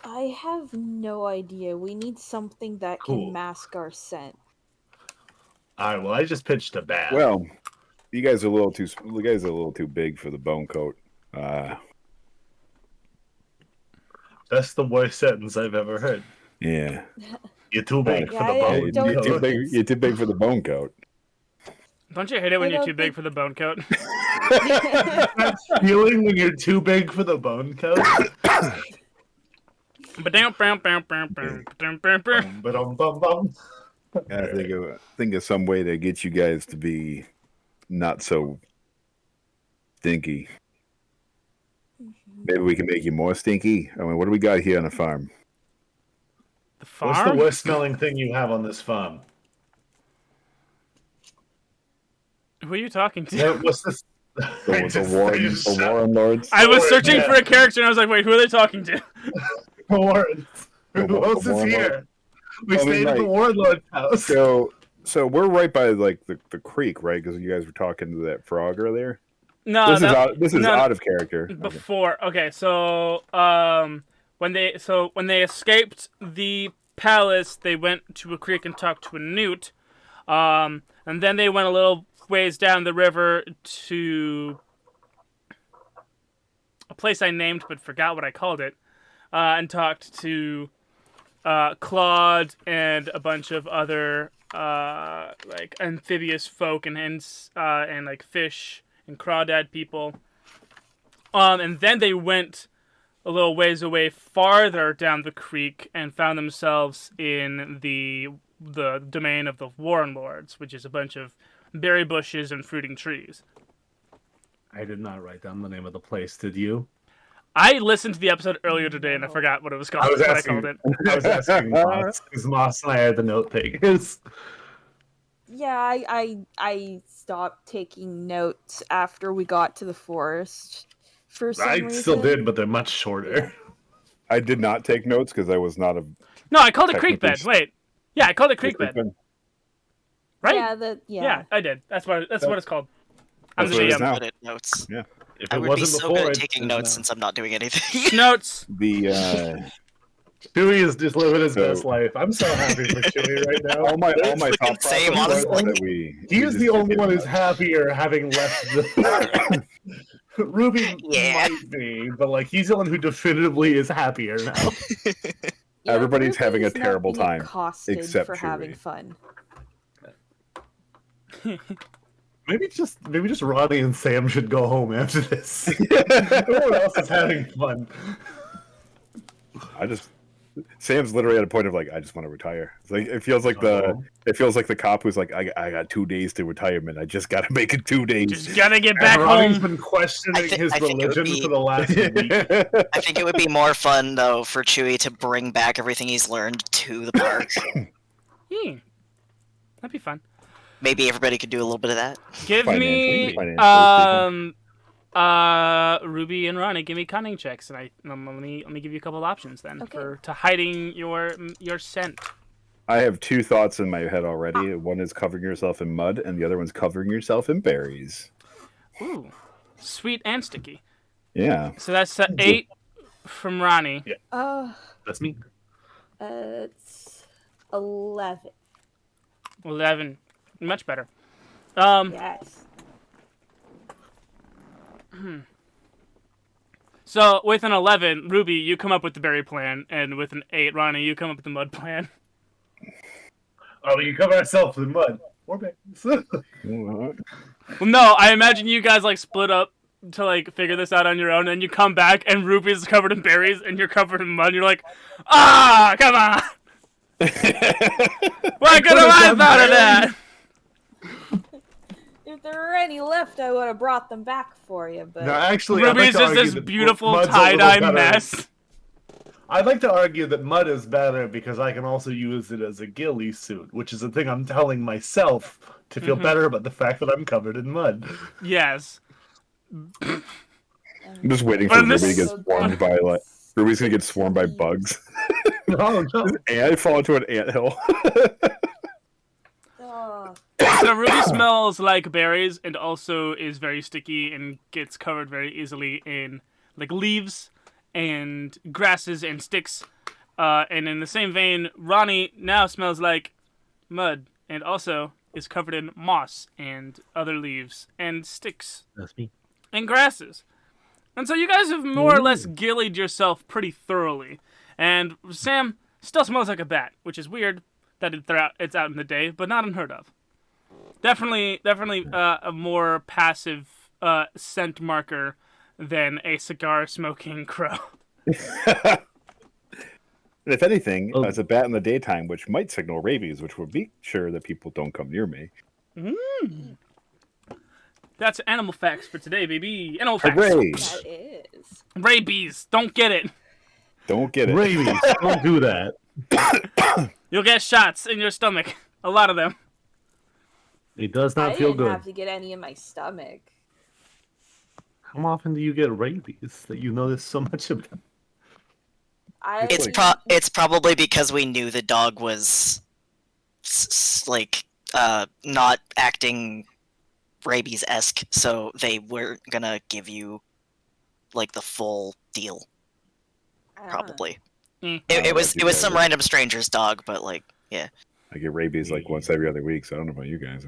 I have no idea. We need something that Cool. can mask our scent. All right. Well, I just pitched a bat. Well, you guys are a little too big for the bone coat. That's the worst sentence I've ever heard. Yeah. You're too big Yeah, for the I bone don't- You're too coat. big. You're too big for the bone coat. Don't you hate it when I you're don't too big think- for the bone coat? That feeling when you're too big for the bone coat. Ba-dum-bum-bum. I think of some way to get you guys to be not so stinky. Maybe we can make you more stinky. I mean, what do we got here on the farm? The What's the farm? worst smelling thing you have on this farm? Who are you talking to? Yeah, what's this? The Warren Lords. I was Warren, searching yeah. for a character and I was like, wait, who are they talking to? Warren. The Who else is Warren here? We I mean, stayed at the like- Warlord's house. So we're right by like the creek, right? Because you guys were talking to that frog earlier. No, This is no, out of character. Okay. before. Okay, so when they escaped the palace, they went to a creek and talked to a newt, and then they went a little ways down the river to a place I named but forgot what I called it, and talked to Claude and a bunch of other like amphibious folk and like fish and crawdad people. And then they went a little ways away farther down the creek and found themselves in the domain of the Warren Lords, which is a bunch of berry bushes and fruiting trees. I did not write down the name of the place. Did you? I listened to the episode earlier today and I forgot what it was called. I was what asking. I called it. I was asking Moss because Moss and I are the note takers. Yeah, I stopped taking notes after we got to the forest. For some I reason. still did, but they're much shorter. I did not take notes because I was not a. No, I called it creek bed. Technically- Wait. Yeah, I called it creek bed. Right? Yeah, Yeah, I did. That's what it's called. I'm That's the what it is GM. now. Good at notes. If I it would be wasn't so before, good at it's taking just notes now. since I'm not doing anything. Notes. The Chewie is just living his So- best life. I'm so happy for Chewie right now. all my Freaking thought same, process was honestly. that we. He we is just the did only get one who's much. happier having left the. Ruby Yeah. might be, but like he's the one who definitively is happier now. Yeah, Everybody's having a Ruby's not terrible being time, accosted except for having Chewie. fun. Maybe just Ronnie and Sam should go home after this. Everyone else is having fun. Sam's literally at a point of like, I just want to retire. It's like it feels like Uh-oh. the cop who's like, I got 2 days to retirement. I just got to make it 2 days. Just gotta get back And Ronnie's home. been questioning his I think it would religion be- for the last week. I think it would be more fun though for Chewie to bring back everything he's learned to the park. That'd be fun. Maybe everybody could do a little bit of that. Give me Financially Ruby and Ronnie, give me cunning checks, and let me give you a couple of options then Okay. to hiding your scent. I have 2 thoughts in my head already. One is covering yourself in mud, and the other one's covering yourself in berries. Ooh, sweet and sticky. Yeah. So that's 8 from Ronnie. That's me. It's 11. 11, much better. Yes. So with an 11, Ruby, you come up with the berry plan, and with an 8, Ronnie, you come up with the mud plan. Oh, we can cover ourselves in mud. Or berries. Well, no, I imagine you guys like split up to like figure this out on your own, and you come back, and Ruby's covered in berries, and you're covered in mud. And you're like, come on! Why could I thought of that? If there were any left, I would have brought them back for you, but No, actually, I'd like Ruby's to just argue this that beautiful mud's a little tie-dye better. mess. I'd like to argue that mud is better because I can also use it as a ghillie suit, which is a thing I'm telling myself to feel better about the fact that I'm covered in mud. Yes. I'm just waiting But for in Ruby to this- get swarmed by like. Ruby's gonna get swarmed by bugs. Oh no! And I fall into an anthill. Oh, So Ruby smells like berries and also is very sticky and gets covered very easily in like leaves and grasses and sticks. And in the same vein, Ronnie now smells like mud and also is covered in moss and other leaves and sticks That's me. and grasses. And so you guys have more or less gillied yourself pretty thoroughly. And Sam still smells like a bat, which is weird that it's out in the day, but not unheard of. Definitely a more passive scent marker than a cigar-smoking crow. And if anything, Oh. as a bat in the daytime, which might signal rabies, which would make sure that people don't come near me. That's animal facts for today, baby. Animal facts. Hooray! that is. Rabies. Don't get it. Don't get it. Rabies, don't do that. You'll get shots in your stomach. A lot of them. It does I not feel didn't good. have to get any in my stomach. How often do you get rabies that you notice so much of them? It's probably because we knew the dog was not acting rabies-esque, so they weren't gonna give you like the full deal. Probably. It was some random stranger's dog, but like, yeah. I get rabies like once every other week, so I don't know about you guys.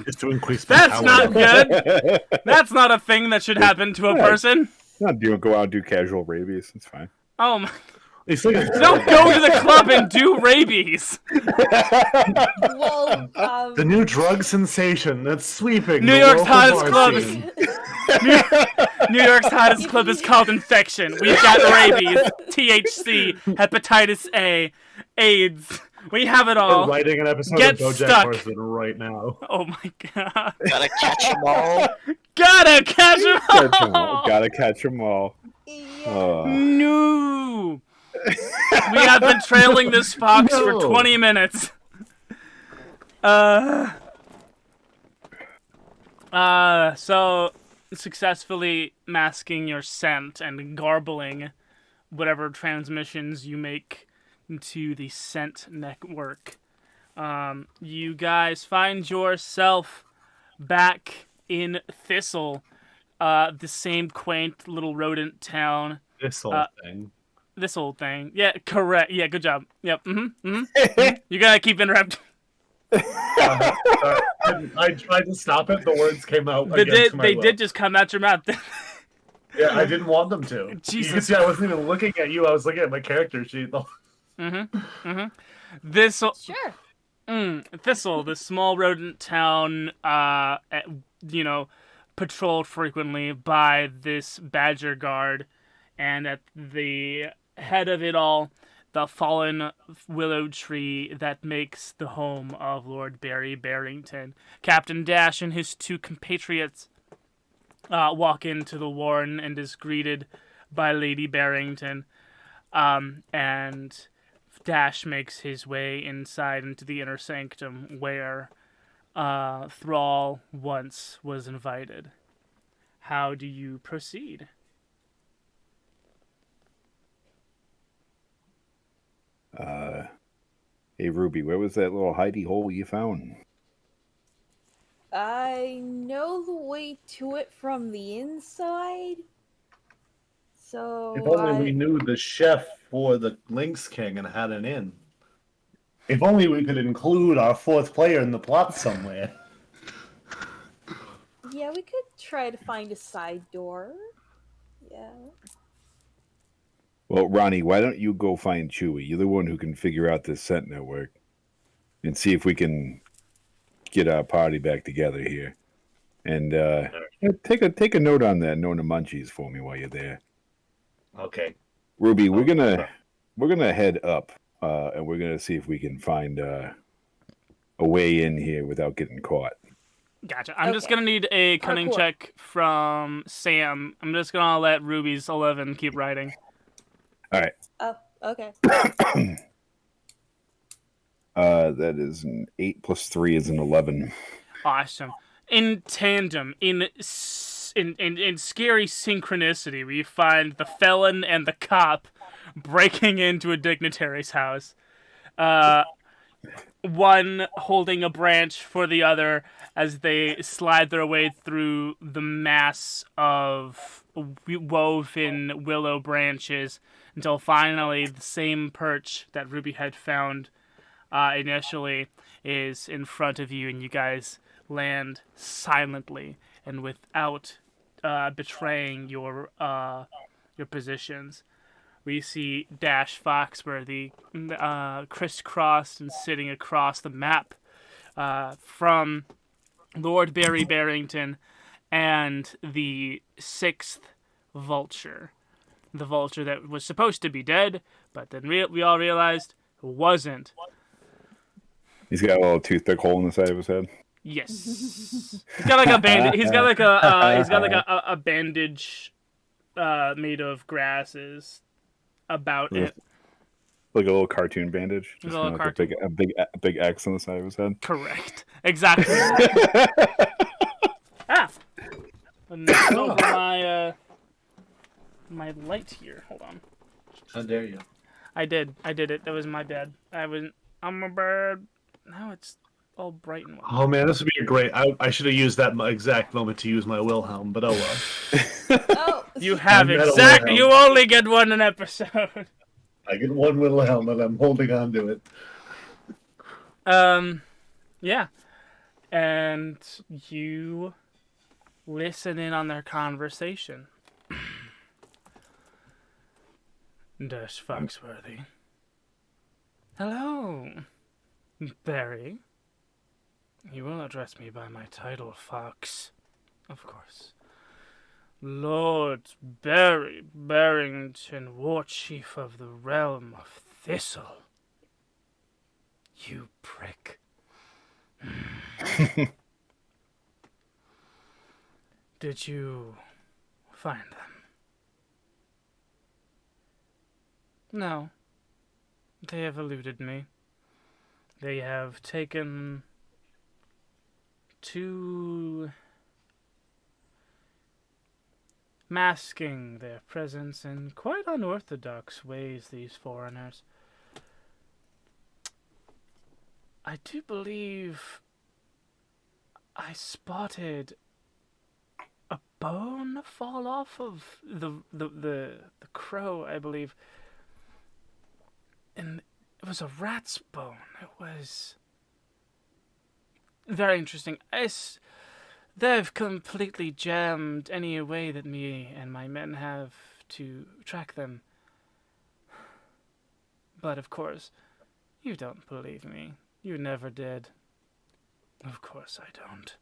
Just to increase my That's power. not good. That's not a thing that should happen to a person. Not go out and do casual rabies. It's fine. Oh my. It's like Don't go to the club and do rabies. Well, the new drug sensation that's sweeping New the York's local hottest bar club scene. New York's hottest club is called Infection. We've got rabies, THC, hepatitis A, AIDS, We have it We're all. writing an episode Get of BoJack stuck. Horseman right now. Oh my god. Gotta catch them all. Gotta catch 'em Catch 'em all. all. Gotta catch them all. Yeah. No. We have been trailing this fox for No. 20 minutes. So successfully masking your scent and garbling whatever transmissions you make into the scent network. You guys find yourself back in Thistle, the same quaint little rodent town. This whole thing. This old thing. Yeah, correct. Yeah, good job. Yep. You gotta keep interrupting. I tried to stop it. The words came out. They against my will. did just come out your mouth. Yeah, I didn't want them to. Jesus. You can see I wasn't even looking at you. I was looking at my character sheet. Thistle, Sure. Thistle, this small rodent town, patrolled frequently by this badger guard, and at the head of it all, the fallen willow tree that makes the home of Lord Barry Barrington. Captain Dash and his two compatriots walk into the warren and is greeted by Lady Barrington, and Dash makes his way inside into the inner sanctum where Thrall once was invited. How do you proceed? Hey, Ruby, where was that little hidey hole you found? I know the way to it from the inside. So If only we knew the chef for the Lynx King and had an inn. If only we could include our fourth player in the plot somewhere. Yeah, we could try to find a side door. Yeah. Well, Ronnie, why don't you go find Chewie? You're the one who can figure out this scent network and see if we can get our party back together here. And take a note on that Nona Munchies for me while you're there. Okay. Ruby, we're gonna head up and we're gonna see if we can find a way in here without getting caught. Gotcha. I'm just gonna need a cunning check from Sam. I'm just gonna let Ruby's 11 keep writing. All right. Oh, okay. That is an 8 plus 3 is an 11. Awesome. In tandem, in scary synchronicity, we find the felon and the cop breaking into a dignitary's house. One holding a branch for the other as they slide their way through the mass of woven willow branches until finally the same perch that Ruby had found initially is in front of you, and you guys land silently and without betraying your positions. We see Dash Foxworthy crisscrossed and sitting across the map from Lord Barry Barrington and the 6th vulture. The vulture that was supposed to be dead, but then we all realized it wasn't. He's got a little toothpick hole in the side of his head. Yes, he's got like a bandage. He's got like a bandage made of grasses about it. Like a little cartoon bandage. Just A little like a big X on the side of his head. Correct. Exactly. Knocked over my light here. Hold on. How dare you? I did it. That was my bad. I'm a bird. Now it's all bright and Oh man, this would be great. I should have used that exact moment to use my Wilhelm, but oh well. Oh, You have I'm exactly. Wilhelm. You only get one an episode. I get one Wilhelm and I'm holding on to it. Yeah. And you listen in on their conversation. Dash Foxworthy. Hello, Barry. You will address me by my title, Fox. Of course. Lord Barry Barrington, War Chief of the Realm of Thistle. You prick. Did you find them? No. They have eluded me. They have taken to masking their presence in quite unorthodox ways, these foreigners. I do believe I spotted a bone fall off of the crow, I believe. And it was a rat's bone. It was very interesting. They've completely jammed any way that me and my men have to track them. But of course, you don't believe me. You never did. Of course I don't.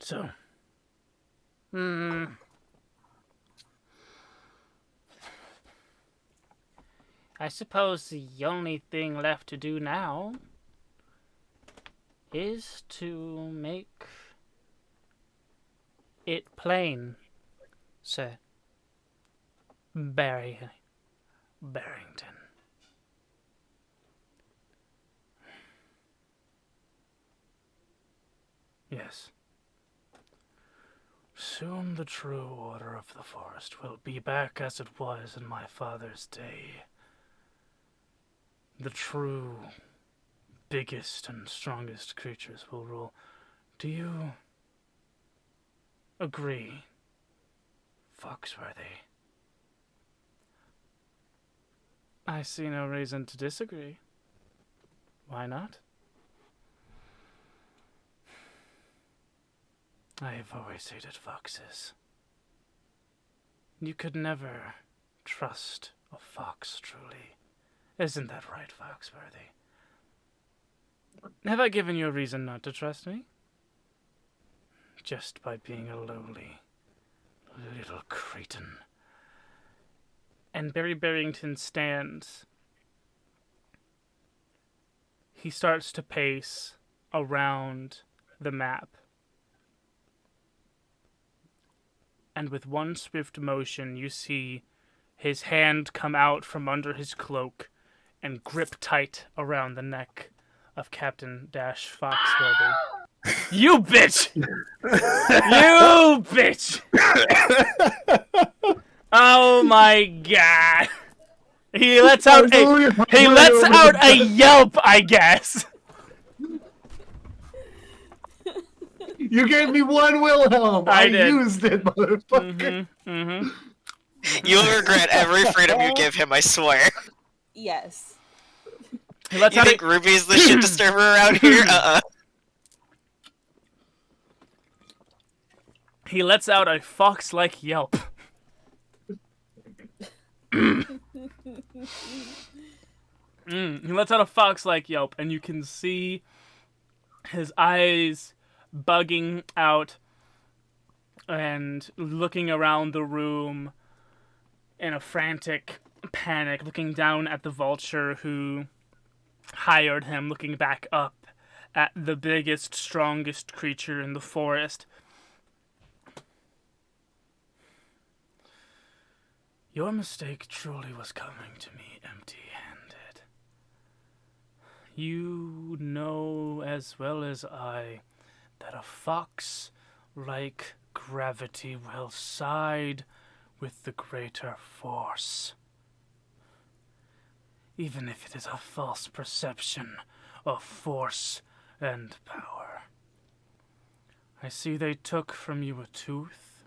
So, I suppose the only thing left to do now is to make it plain, Sir Barrington. Yes. Soon the true order of the forest will be back as it was in my father's day. The true, biggest and strongest creatures will rule. Do you agree, Foxworthy? I see no reason to disagree. Why not? I have always hated foxes. You could never trust a fox, truly. Isn't that right, Foxworthy? Have I given you a reason not to trust me? Just by being a lowly little cretin. And Barry Barrington stands. He starts to pace around the map. And with one swift motion, you see his hand come out from under his cloak and grip tight around the neck of Captain Dash Foxworthy. You bitch! You bitch! Oh my god! He lets out a yelp, I guess. You gave me one Wilhelm. I did. used it, motherfucker. You'll regret every freedom you give him, I swear. Yes. He lets You out think Ruby's the shit disturber around here? He lets out a fox-like yelp. He lets out a fox-like yelp, and you can see his eyes bugging out and looking around the room in a frantic panic, looking down at the vulture who hired him, looking back up at the biggest, strongest creature in the forest. Your mistake truly was coming to me empty-handed. You know as well as I that a fox, like gravity, will side with the greater force. Even if it is a false perception of force and power. I see they took from you a tooth.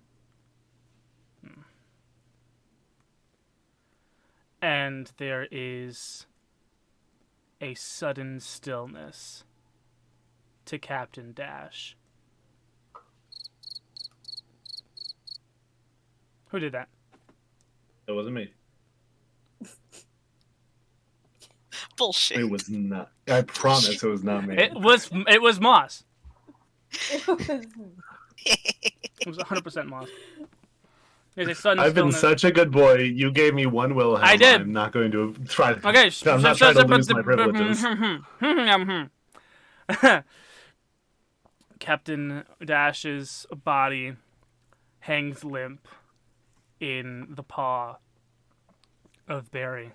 And there is a sudden stillness to Captain Dash. Who did that? That wasn't me. Bullshit. It was not. I promise it was not me. It was Moss. It was 100% moss. There's a sudden I've been stillness. such a good boy. You gave me one Wilhelm. I did. I'm not going to try. Okay. I'm not trying to lose my privileges. Captain Dash's body hangs limp in the paw of Barry.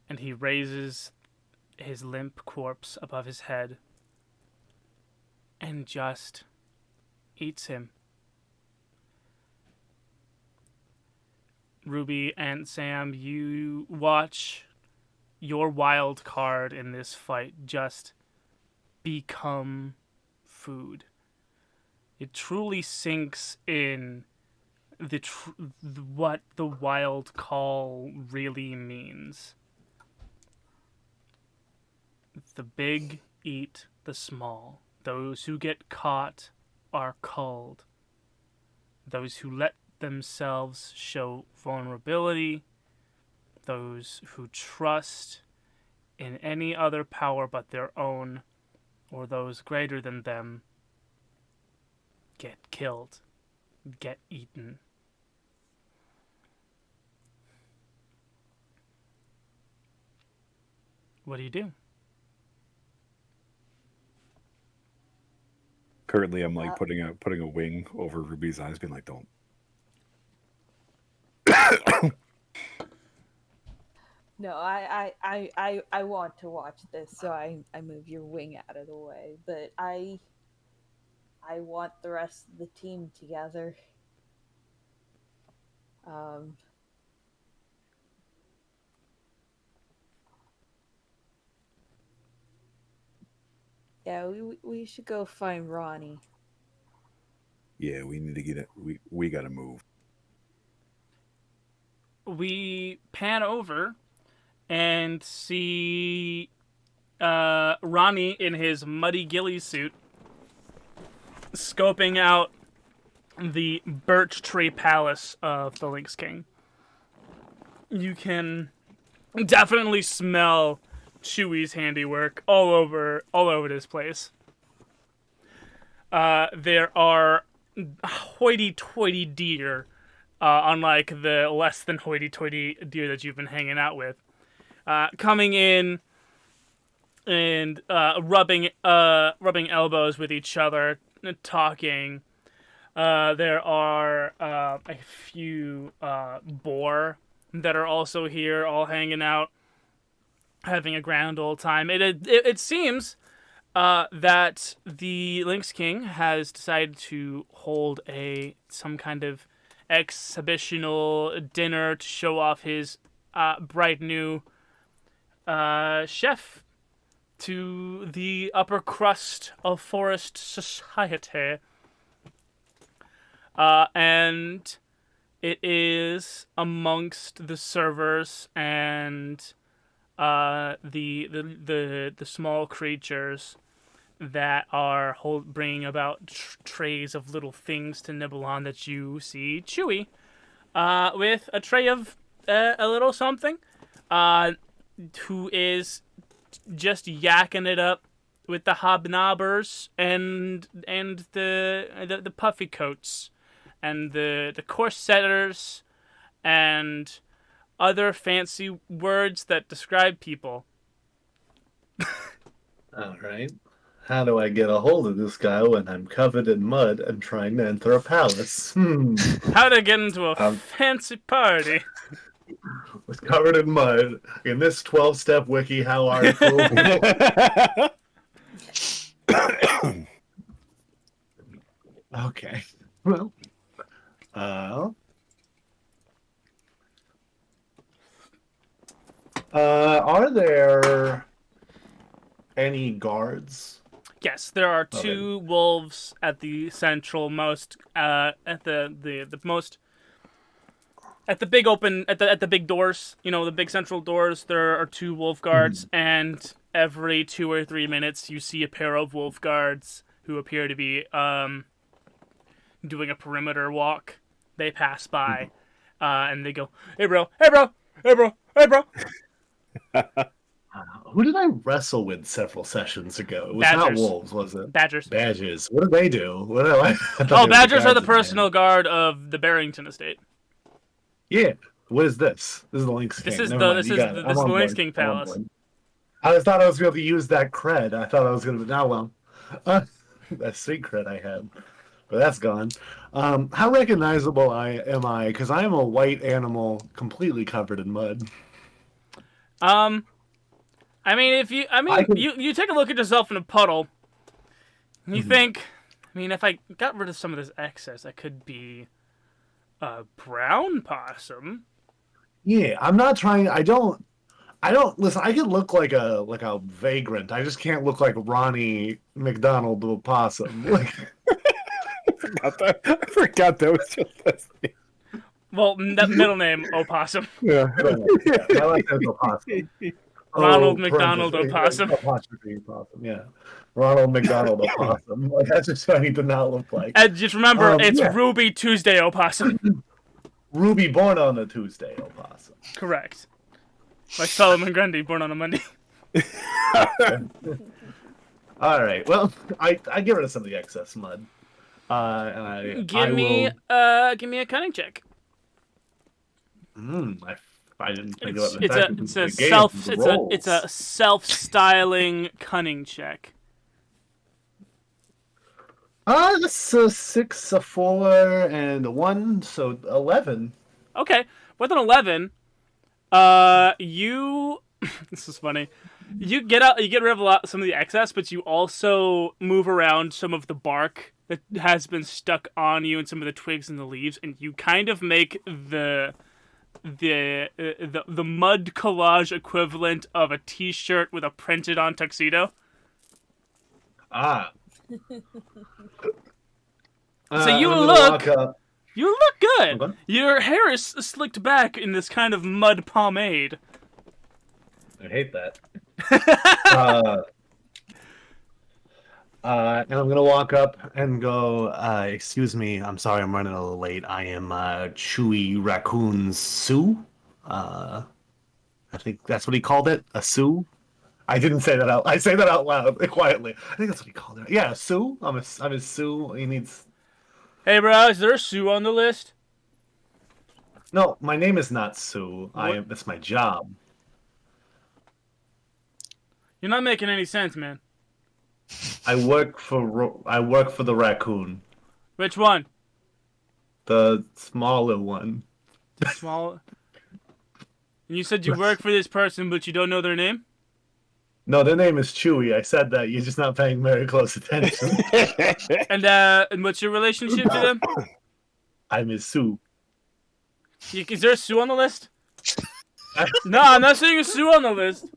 And he raises his limp corpse above his head and just eats him. Ruby and Sam, you watch your wild card in this fight just become food. It truly sinks in what the wild call really means. The big eat the small. Those who get caught are culled. Those who let themselves show vulnerability, those who trust in any other power but their own or those greater than them, get killed, get eaten. What do you do? Currently, I'm like putting a wing over Ruby's eyes, being like, "Don't." No, I want to watch this, so I move your wing out of the way. But I want the rest of the team together. Yeah, we should go find Ronnie. Yeah, we need to get it. We gotta move. We pan over and see Ronnie in his muddy ghillie suit scoping out the birch tree palace of the Lynx King. You can definitely smell Chewy's handiwork all over this place. There are hoity-toity deer, unlike the less than hoity-toity deer that you've been hanging out with, coming in and rubbing elbows with each other, talking. There are a few boar that are also here, all hanging out, having a grand old time. It seems that the Lynx King has decided to hold some kind of exhibitional dinner to show off his bright new chef to the upper crust of forest society. And it is amongst the servers and the small creatures that are bringing about trays of little things to nibble on that you see Chewy with a tray of a little something who is just yakking it up with the hobnobbers and the puffy coats and the corseters and other fancy words that describe people. All right. How do I get a hold of this guy when I'm covered in mud and trying to enter a palace? How to get into a fancy party. Was covered in mud in this 12-step WikiHow article. Okay. Well, are there any guards? Yes, there are two wolves at the central most at the most at the big open at the big doors, the big central doors. There are two wolf guards, and every 2 or 3 minutes you see a pair of wolf guards who appear to be doing a perimeter walk. They pass by and they go, "Hey bro, hey bro, hey bro, hey bro." Who did I wrestle with several sessions ago? It was not Badgers. wolves, was it? Badgers. Badgers. What did they do? What did I thought they Oh, were badgers are the guards in personal there. guard of the Barrington estate. Yeah. What is this? This is the Lynx King. This is Never the mind. this You is got the, it. this I'm is on the Lynx board. King I'm on Palace. board. I thought I was going to be able to use that cred. I thought I was going to. Now, well, that street cred I had, but that's gone. How recognizable am I? Because I am a white animal, completely covered in mud. I mean, you take a look at yourself in a puddle, and you think, I mean, if I got rid of some of this excess, I could be a brown possum. Yeah, I'm not trying. I don't listen. I could look like a vagrant. I just can't look like Ronnie McDonald the opossum. Like, I forgot that was just this name. Well, that middle name opossum. Yeah. I like that opossum. Ronald McDonald parentheses, opossum. Apostrophe opossum. Yeah, Ronald McDonald opossum. Like, that's just what I need to not look like. And just remember, it's yeah. Ruby Tuesday opossum. Ruby born on a Tuesday opossum. Correct. Like Solomon Grundy, born on a Monday. All right. Well, I get rid of some of the excess mud. And I Give me will... give me a cunning check. I didn't think It's, about it's the fact a that it's the a game self rolls. it's a self-styling cunning check. That's a 6, a 4, and a 1, so 11. Okay, with an 11, you this is funny. You get rid of some of the excess, but you also move around some of the bark that has been stuck on you and some of the twigs and the leaves, and you kind of make the mud collage equivalent of a t-shirt with a printed on tuxedo. Ah. So you look good. Okay. Your hair is slicked back in this kind of mud pomade. I hate that. And I'm gonna walk up and go, excuse me, I'm sorry I'm running a little late. I am Chewy Raccoon's Sue. I think that's what he called it, a Sue. I didn't say that out. I say that out loud, quietly. I think that's what he called it. Yeah, Sue. I'm his Sue. He needs. Hey, bro, is there a Sue on the list? No, my name is not Sue. That's my job. You're not making any sense, man. I work for the raccoon, Which one? the smaller one. Small. And you said you work for this person, but you don't know their name? No, their name is Chewy. I said that. You're just not paying very close attention. And what's your relationship to them? I'm his Sue. Is there a Sue on the list? No, I'm not seeing a Sue on the list.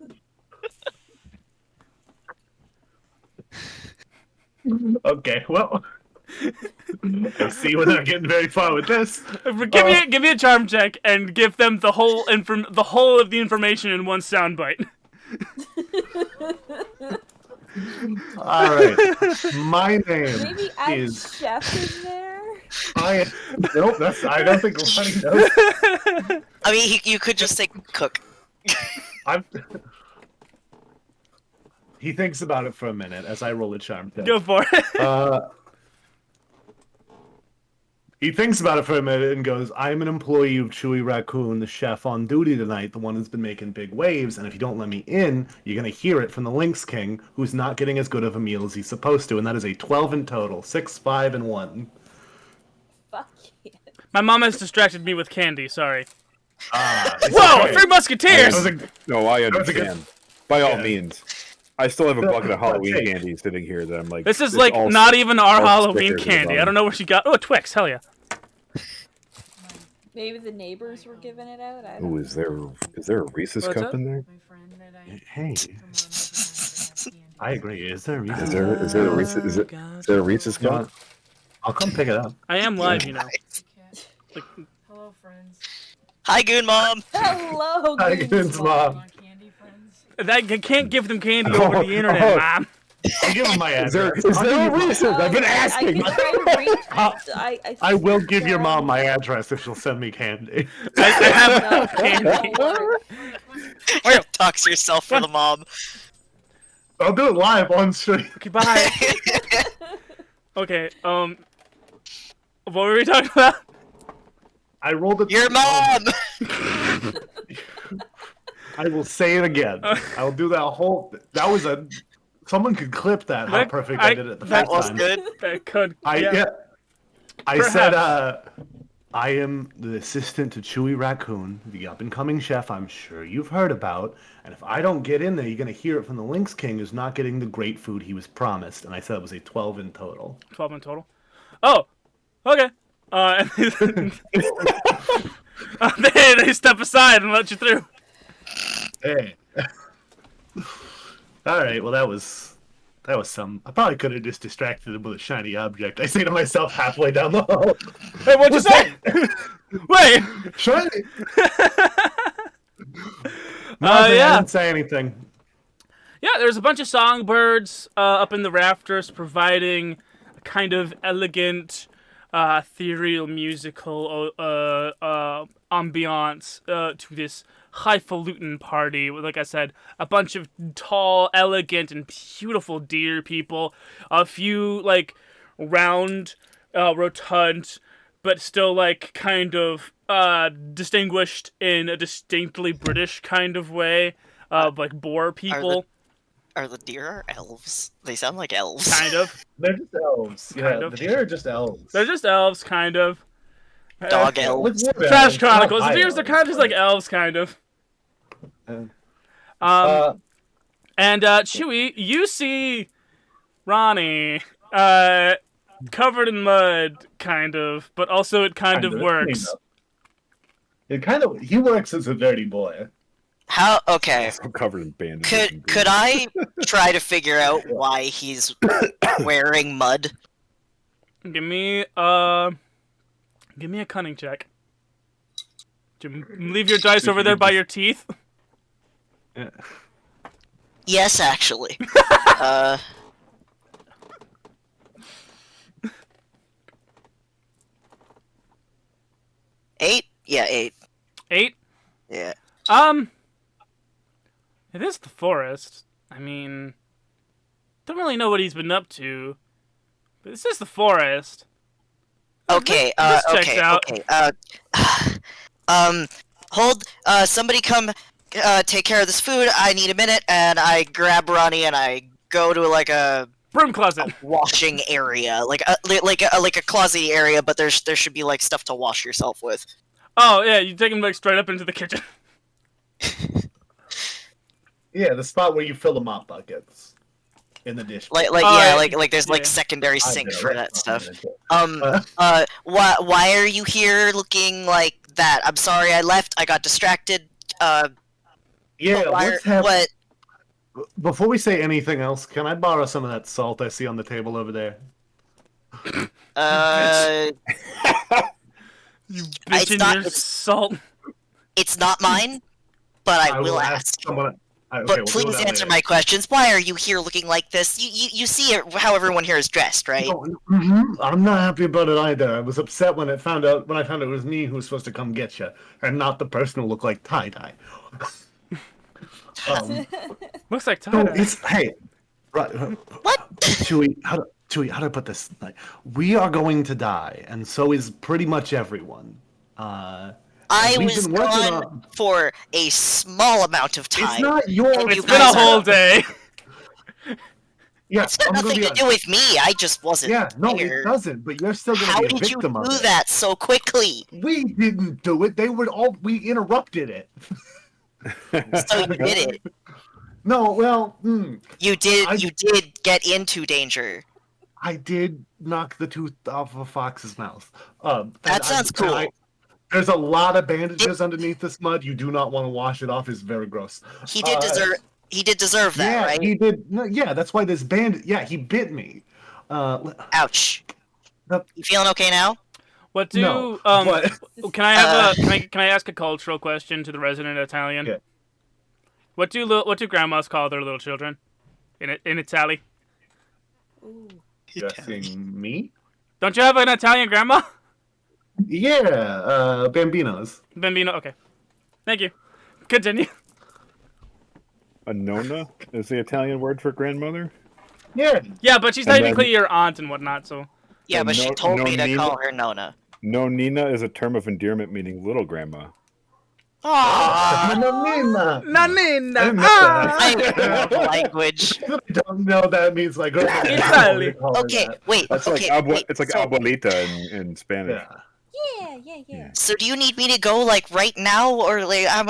Okay, well, I see we're not getting very far with this. Give me a charm check and give them the whole of the information in one soundbite. All right, my name Maybe add is. chef in there. Nope. I don't think Ronnie knows. I mean, you could just say cook. He thinks about it for a minute as I roll a charm check. Go for it. He thinks about it for a minute and goes, I'm an employee of Chewy Raccoon, the chef on duty tonight, the one who's been making big waves, and if you don't let me in, you're going to hear it from the Lynx King, who's not getting as good of a meal as he's supposed to, and that is a 12 in total. 6, 5, and 1. Fuck yeah. My mom has distracted me with candy, sorry. It's Whoa, okay. Three Musketeers! No, I That was a good- understand. By all Yeah. means. I still have a bucket of Halloween Hey. candy sitting here that I'm like... This is it's like all not even our all Halloween stickers candy. on I don't know where she got. Oh, a Twix, hell yeah. Maybe the neighbors were giving it out. I don't Oh, know. is there a Reese's What's cup up? in there? Hey, I agree. Is there a reason? Is there a Reese's? Is there a Reese's You cup? want- I'll come pick it up. I am live, you know. Like, Hello, friends. Hi, Goon Mom. Hello, Hi, good Goon's smart. mom. Want candy, friends? that you can't give them candy over the internet, Oh. Mom. I'll give him my Is there address. a reason? I've been asking. I can try to reach. I will give your mom my address if she'll send me candy. I have No, candy. Talk to yourself for the mom. I'll do it live on stream. Okay, bye. Okay, what were we talking about? I rolled it. Your mom! I will say it again. I will do that whole. That was a. Someone could clip that. How perfect I did it the That first was time. good. That could. I Perhaps. said I am the assistant to Chewy Raccoon, the up-and-coming chef I'm sure you've heard about, and if I don't get in there, you're going to hear it from the Lynx King who's not getting the great food he was promised. And I said it was a 12 in total. 12 in total. Oh, okay. They step aside and let you through. Hey. All right, well, that was some. I probably could have just distracted him with a shiny object. I say to myself halfway down the hall. Hey, what'd you say? Wait. Shiny! I didn't say anything. Yeah, there's a bunch of songbirds up in the rafters providing a kind of elegant, ethereal musical ambiance to this highfalutin party. Like I said, a bunch of tall, elegant, and beautiful deer people. A few, like, round, rotund, but still, like, kind of distinguished in a distinctly British kind of way. Like, boar people. Are the deer elves? They sound like elves. Kind of. They're just elves. Kind of. The deer are just elves. They're just elves, kind of. Dog elves. Trash Chronicles. The deers are kind of just like elves, kind of. And Chewy, you see Ronnie covered in mud, kind of, but also it kind of works. He works as a dirty boy. How? Okay. I'm covered in bandages. Could I try to figure out why he's wearing mud? Give me a cunning check. Leave your dice over there by your teeth. Yeah. Yes, actually. 8? Yeah, 8. 8? Yeah. It is the forest. I mean, don't really know what he's been up to, but this is the forest. Okay, This checks okay, out. okay. Hold, somebody come, take care of this food. I need a minute, and I grab Ronnie and I go to, like, a Broom closet. washing area, like a closet area, but there should be, like, stuff to wash yourself with. Oh yeah, you take him like straight up into the kitchen. Yeah, the spot where you fill the mop buckets in the dish. Like there's like secondary sinks for that stuff. Why are you here looking like that? I'm sorry, I left. I got distracted. Yeah, what's happening? What? Before we say anything else, can I borrow some of that salt I see on the table over there? You bitch in your salt. It's not mine, but I will ask. Someone. Okay, But please answer my questions. Why are you here looking like this? You see how everyone here is dressed, right? I'm not happy about it either. I was upset when I found out it was me who was supposed to come get you, and not the person who looked like tie-dye. Looks like So tie-dye. hey, right, What? Chewy, how do I put this? Like, we are going to die, and so is pretty much everyone. I we've was been working gone for a small amount of time. It's not your. And It's you been a guys whole are- day. Yeah, It's got I'm gonna nothing be to do with me. I just wasn't Yeah, no, here. it doesn't. But you're still How going to be a did you victim of do it. that so quickly? We didn't do it. We interrupted it. So you did it. No, well, You did. I- You did get into danger. I did knock the tooth off of a fox's mouth. That sounds cool. There's a lot of bandages underneath this mud. You do not want to wash it off. It's very gross. He did deserve. He did deserve that, Yeah, right? he did. No, yeah, that's why this bandit. Yeah, he bit me. Ouch. The- You feeling okay now? What do No, but can I have can I ask a cultural question to the resident Italian? Yeah. What do grandmas call their little children in Italy? Ooh. Guessing me? Don't you have an Italian grandma? Yeah, Bambinos. Bambino. Okay. Thank you. Continue. A nonna is the Italian word for grandmother. Yeah. Yeah, but she's And technically then- your aunt and whatnot, so. Yeah, And but she no- told no me to Nina- call her Nona. No, Nina is a term of endearment meaning little grandma. Ah, Nina. I Nanina. didn't know I that. love language. I don't know that means like. Italy. Okay, wait. That's okay, like wait. it's like so, abuelita in Spanish. Yeah. Yeah. so do you need me to go like right now, or like I'm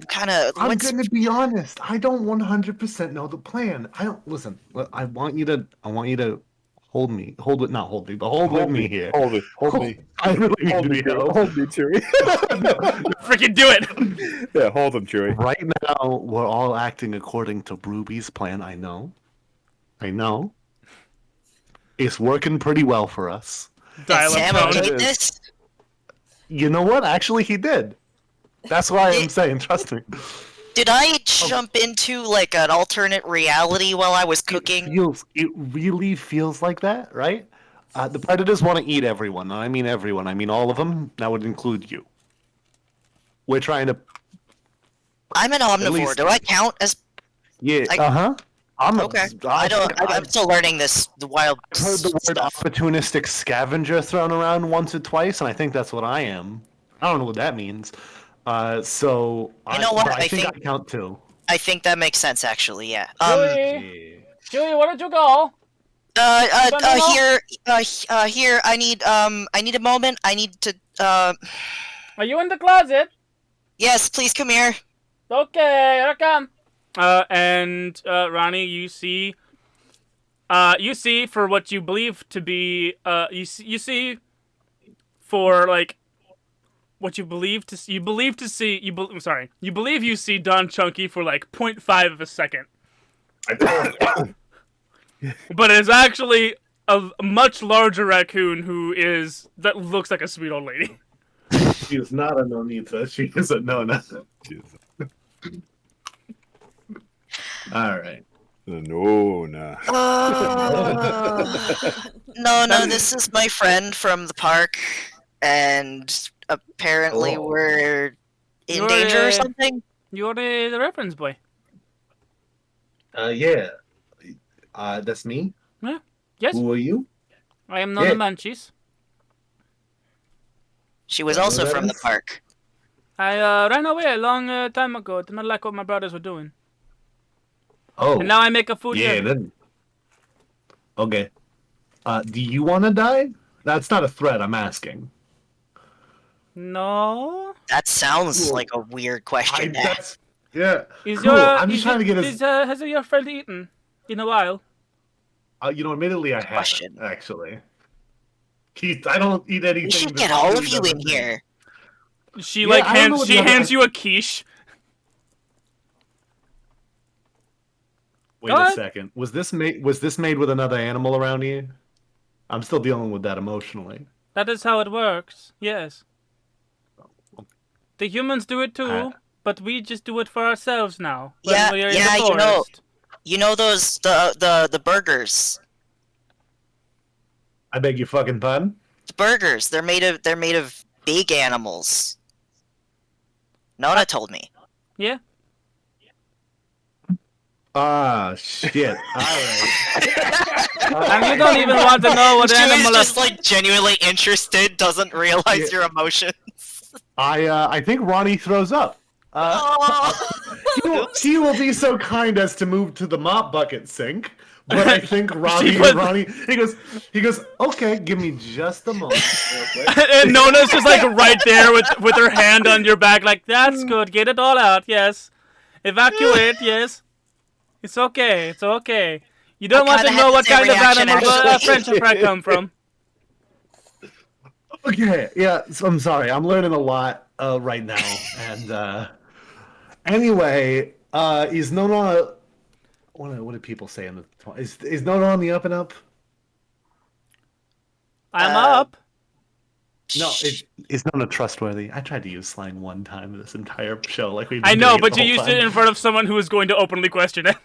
kind of. I'm gonna be honest. I don't 100% know the plan. I don't listen. I want you to hold me. Hold it, not hold me, but hold with me here. Hold me. I really need Hold to me, be held. Hold me, Chewie. Freaking do it. Yeah, hold him, Chewie. Right now, we're all acting according to Ruby's plan. I know. It's working pretty well for us. Did Dial-up Sam tone. okay It is. this? You know what? Actually, he did. That's why I'm saying, trust me. Did I jump into like an alternate reality while I was cooking? It really feels like that, right? The predators want to eat everyone. And I mean everyone. I mean all of them. That would include you. We're trying to. I'm an omnivore. least- Do I count as? Yeah. I- I'm Okay. I'm still learning the wild I've heard the word stuff. opportunistic scavenger thrown around once or twice, and I think that's what I am. I don't know what that means. So You know what? but I I think I think- count too. I think that makes sense, actually. Yeah. Chewie, where did you go? Here. I need a moment. I need to. Are you in the closet? Yes, please come here. Okay, here I come. And Ronnie, you see for what you believe to be, you see for like what you believe to see, you believe you see Don Chunky for like 0.5 of a second. But it's actually a much larger raccoon that looks like a sweet old lady. She is not a Nonita. She is a Nona. All right. No, nah. No, this is my friend from the park, and apparently Oh. we're in You're, danger or something. You're the reference boy. Yeah. That's me. Yes, Who are you? I am Nona Yeah. Manchis. She was Yeah, also that from the is- park. I ran away a long time ago. Did not like what my brothers were doing. Oh. And now I make a food yeah. here. Then. Okay. Do you want to die? That's not a threat. I'm asking. No. That sounds Cool. like a weird question. to ask. Yeah. Is Cool. your I'm just trying to get his. has your friend eaten in a while? Admittedly, I Question. haven't actually. I don't eat anything. We should that get all of Stu you in doesn't eat. here. She Yeah, like I don't know hands what she the other- hands you a quiche. Wait Go a ahead. second. Was this made with another animal around here? I'm still dealing with that emotionally. That is how it works. Yes. The humans do it too, but we just do it for ourselves now. when Yeah, we're in yeah, the you know. forest. You know those the burgers. I beg your fucking pardon? The burgers. They're made of big animals. Nona told me. Yeah. Ah, shit. All right. And you don't even want to know what She was animal. just like genuinely interested, doesn't realize Yeah. your emotions. I think Ronnie throws up. Oh. He will be so kind as to move to the mop bucket sink. But I think She Ronnie, he goes, okay, give me just a moment. real quick." And Nona's just like right there with her hand on your back, like that's good. Get it all out. Yes. Evacuate. Yes. It's okay. It's okay. You don't I want to kinda know had what the same kind of reaction, animal actually. friendship I come from. Okay, yeah, so I'm sorry. I'm learning a lot right now. And anyway, is Nona... What do people say in the... Is Nona on the up and up? I'm up. No, is Nona trustworthy? I tried to use slang one time this entire show. Like we. I know, but you used it in front of someone who was going to openly question it.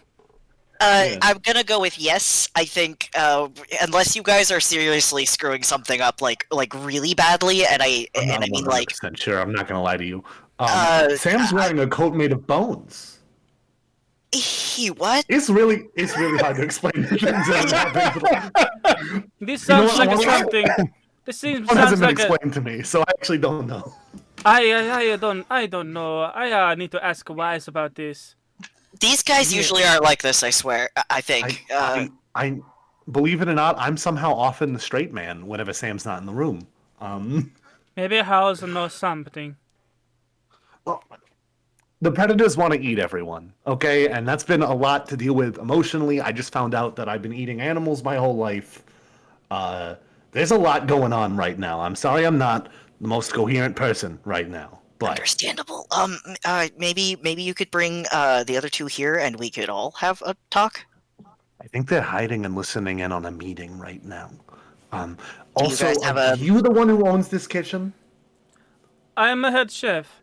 Yeah. I'm gonna go with yes. I think unless you guys are seriously screwing something up like really badly, and I mean like 100% sure. I'm not gonna lie to you. uh, Sam's wearing a coat made of bones. he what? It's really hard to explain the things that happen. This You know sounds what, like I wanna- something. This seems One hasn't sounds been like a. explained to me, so I actually don't know. I don't know. I need to ask Wise about this. These guys usually aren't like this. I swear. I think. I believe it or not, I'm somehow often the straight man whenever Sam's not in the room. Maybe House knows something. The predators want to eat everyone, okay? And that's been a lot to deal with emotionally. I just found out that I've been eating animals my whole life. There's a lot going on right now. I'm sorry I'm not the most coherent person right now. But Understandable. Maybe you could bring the other two here, and we could all have a talk. I think they're hiding and listening in on a meeting right now. you Also, guys have are a- you the one who owns this kitchen? I'm a head chef.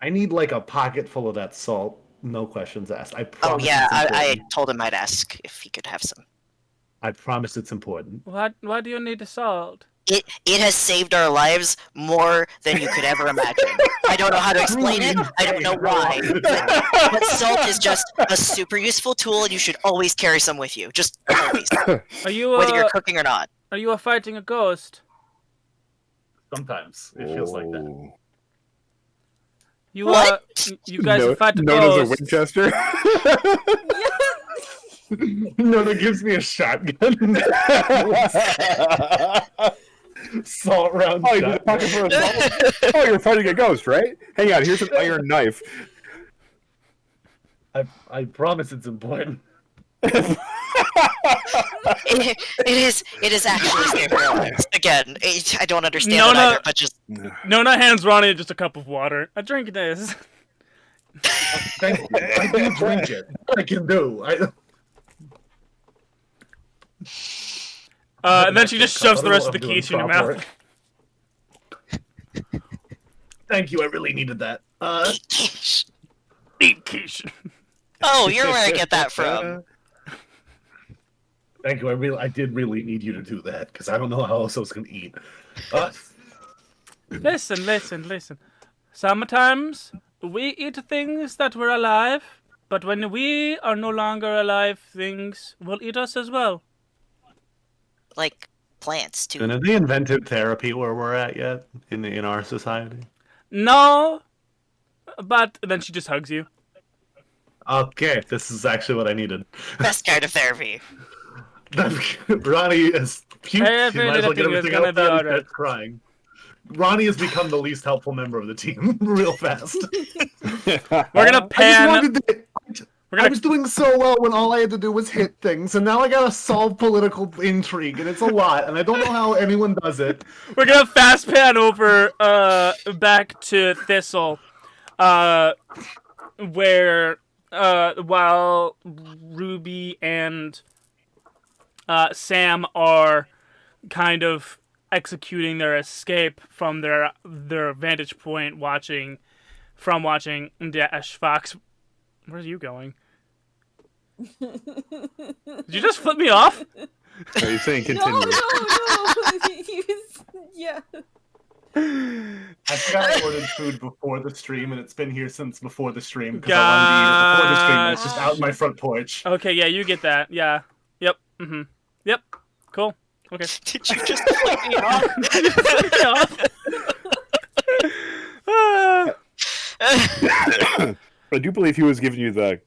I need like a pocket full of that salt. No questions asked. I Oh promise. yeah, it's I important. told him I'd ask if he could have some. I promise it's important. Why do you need the salt? It has saved our lives more than you could ever imagine. I don't know how to explain it. I don't know why. But salt is just a super useful tool, and you should always carry some with you. Just always, Are you whether you're cooking or not. Are you fighting a ghost? Sometimes it feels like that. Oh. You What? you guys fight a known as a ghost. Winchester. No, that gives me a shotgun. Salt round Oh, you're, shotgun. oh, you're fighting a ghost, right? Hang on, here's an iron knife. I promise it's important. It is actually saved our lives. Again, I don't understand No, it no. either, but just No, not hands Ronnie, just a cup of water. I drink this. Thank you. I do drink it. I can do. And then she just shoves the rest of the quiche in your mouth. Thank you. I really needed that. Eat quiche. oh, you're where I get that from. Thank you. I did really need you to do that because I don't know how else I was gonna eat. Listen. Sometimes we eat things that were alive, but when we are no longer alive, things will eat us as well. Like plants too. And have they invented therapy where we're at yet in our society? No, but then she just hugs you. Okay, this is actually what I needed. Best kind of therapy. Ronnie is cute. I She might as well get feel everything gonna out be there and alright. starts crying. Ronnie has become the least helpful member of the team real fast. We're gonna pan. I was doing so well when all I had to do was hit things, and now I gotta solve political intrigue, and it's a lot, and I don't know how anyone does it. We're gonna fast pan over back to Thistle, where while Ruby and Sam are kind of executing their escape from their vantage point, watching Dash Fox. Where's you going? Did you just flip me off? Are you saying No, continue? He was, yeah. I forgot I ordered food before the stream, and it's been here since before the stream because I wanted to eat it before the stream. And it's just out in my front porch. Okay, yeah, you get that. Yeah. Yep. Mm-hmm. Yep. Cool. Okay. Did you just flip me off? Flip me off. I do believe he was giving you the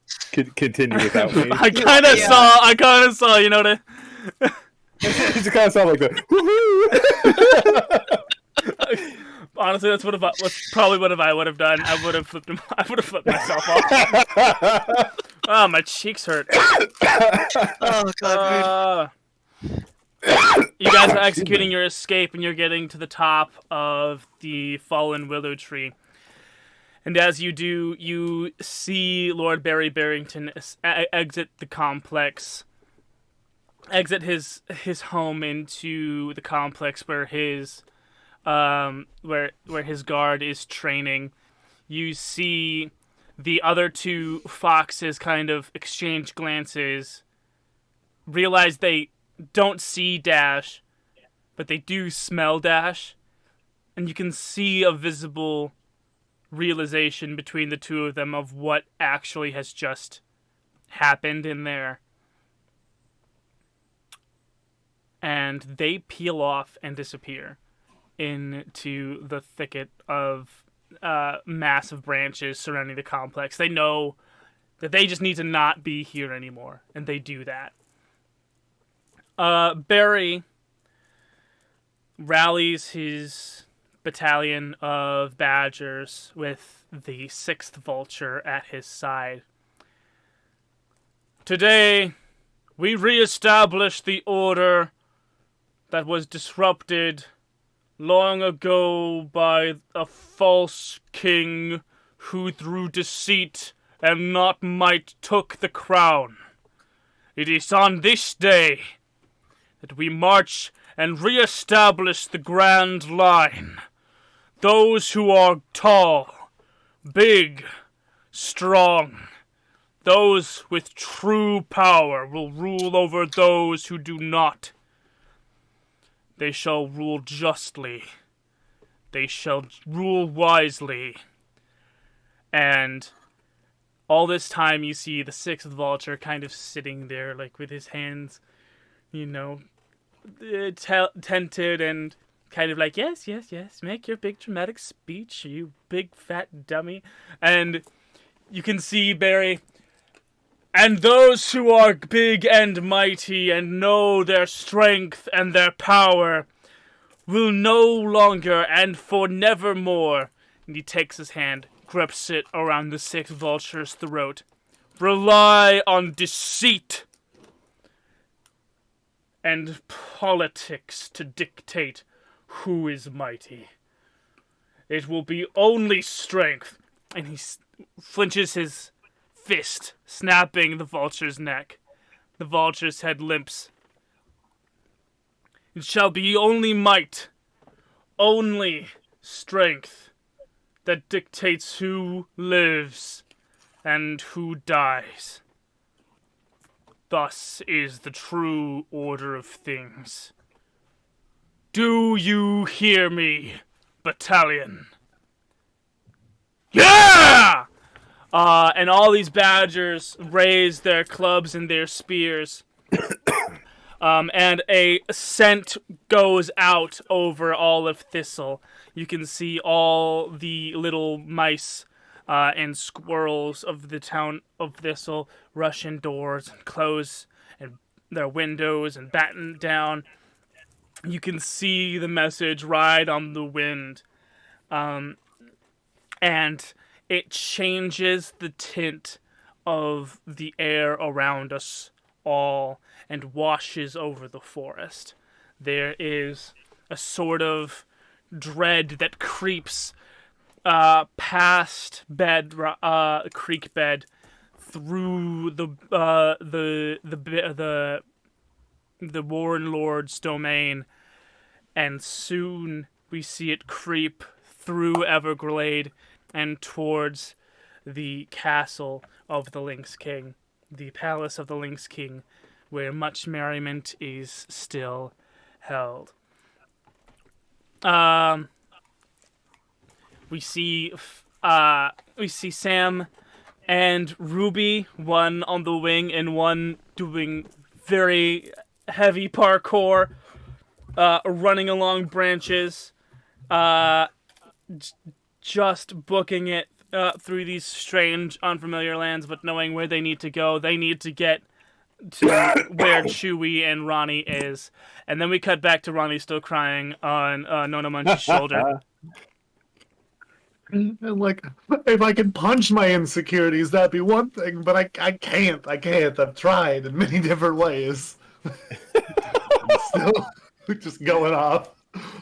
continue without me. I kind of saw. You know what? He just kind of sounded like the. Honestly, that's probably what I would have done. I would have flipped him. I would have flipped myself off. Oh, my cheeks hurt. Oh god. You guys are executing your escape, and you're getting to the top of the fallen willow tree. And as you do, you see Lord Barry Barrington exit the complex, exit his home into the complex where his where his guard is training. You see The other two foxes kind of exchange glances, realize they don't see Dash, but they do smell Dash, and you can see a visible realization between the two of them of what actually has just happened in there. And they peel off and disappear into the thicket of massive branches surrounding the complex. They know that they just need to not be here anymore, and they do that. Barry rallies his battalion of badgers with the 6th Vulture at his side. Today, we re-establish the order that was disrupted long ago by a false king who through deceit and not might took the crown. It is on this day that we march and re-establish the Grand Line. Those who are tall, big, strong, those with true power will rule over those who do not. They shall rule justly. They shall rule wisely. And all this time you see the 6th Vulture kind of sitting there, like with his hands, tented and kind of like, yes, make your big dramatic speech, you big fat dummy. And you can see Barry, and those who are big and mighty and know their strength and their power will no longer and for nevermore, and he takes his hand, grips it around the 6th Vulture's throat, rely on deceit and politics to dictate who is mighty. It will be only strength. And he flinches his fist, snapping the vulture's neck. The vulture's head limps. It shall be only might, only strength that dictates who lives and who dies. Thus is the true order of things. Do you hear me, battalion? Yeah! And all these badgers raise their clubs and their spears. And a scent goes out over all of Thistle. You can see all the little mice and squirrels of the town of Thistle rush indoors and close and their windows and batten down. You can see the message ride on the wind. And it changes the tint of the air around us all and washes over the forest. There is a sort of dread that creeps past creek bed through the Warren Lord's domain, and soon we see it creep through Everglade and towards the castle of the Lynx King, the palace of the Lynx King, where much merriment is still held. We see Sam and Ruby, one on the wing and one doing very heavy parkour, running along branches, just booking it through these strange, unfamiliar lands, but knowing where they need to go. They need to get to where Chewie and Ronnie is. And then we cut back to Ronnie still crying on Nona Munch's shoulder. And like, if I could punch my insecurities, that'd be one thing, but I can't. I've tried in many different ways. I'm still just going off.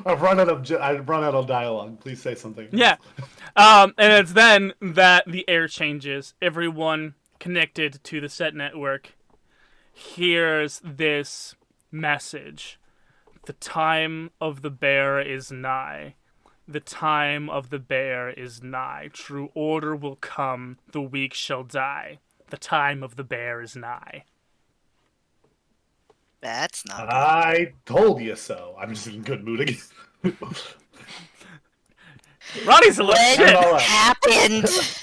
I've run out of dialogue. Please say something. Yeah. And it's then that the air changes. Everyone connected to the set network hears this message. The time of the bear is nigh. The time of the bear is nigh. True order will come. The weak shall die. The time of the bear is nigh. That's not good. I told you so. I'm just in good mood again. Ronnie's a little When shit. happened?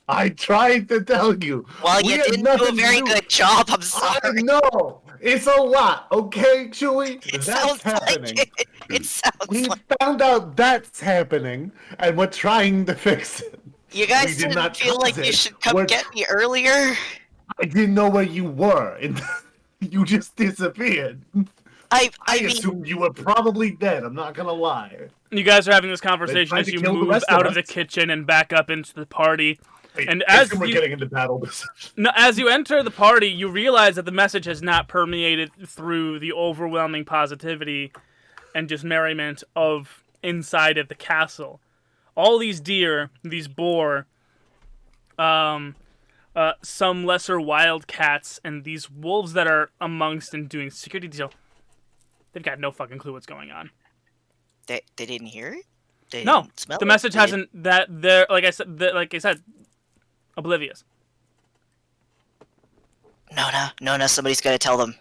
I tried to tell you. Well, We you had didn't do a nothing to very do. good job. I'm I sorry. know. It's a lot, okay, Chewie? It That's sounds happening. like it. It sounds We like found out that's happening, and we're trying to fix it. you guys we did didn't not feel like cause you it. should come We're get me earlier. I didn't know where you were, and you just disappeared. I I mean, assumed you were probably dead. I'm not gonna lie. You guys are having this conversation tried as to you kill the move rest of out of the us. kitchen and back up into the party. Wait, And I as think we're you- getting into battle. No, as you enter the party, you realize that the message has not permeated through the overwhelming positivity and just merriment of inside of the castle. All these deer, these boar, some lesser wild cats, and these wolves that are amongst and doing security detail, they've got no fucking clue what's going on. they didn't hear it. They No, didn't smell the it? message They hasn't. That they're like I said, oblivious. didn't- No, somebody's got to tell them.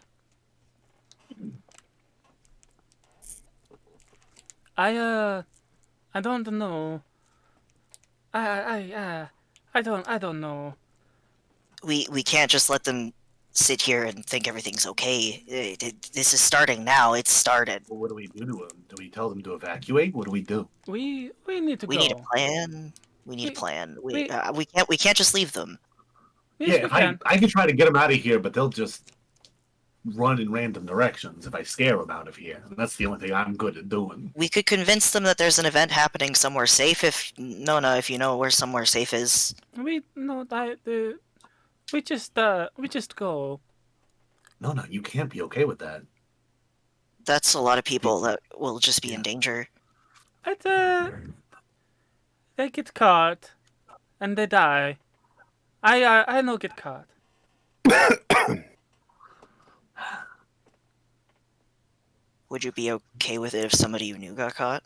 I don't know. I don't know. We can't just let them sit here and think everything's okay. This is starting now. It's started. Well, what do we do to them? Do we tell them to evacuate? What do we do? We need to We go. need a plan. We need a We- plan. we- We can't just leave them. Yes, yeah, we if can. I can try to get them out of here, but they'll just run in random directions if I scare them out of here. That's the only thing I'm good at doing. We could convince them that there's an event happening somewhere safe. If Nona, if you know where somewhere safe is. We just go. No, you can't be okay with that. That's a lot of people that will just be in danger. They get caught, and they die. I no get caught. Would you be okay with it if somebody you knew got caught?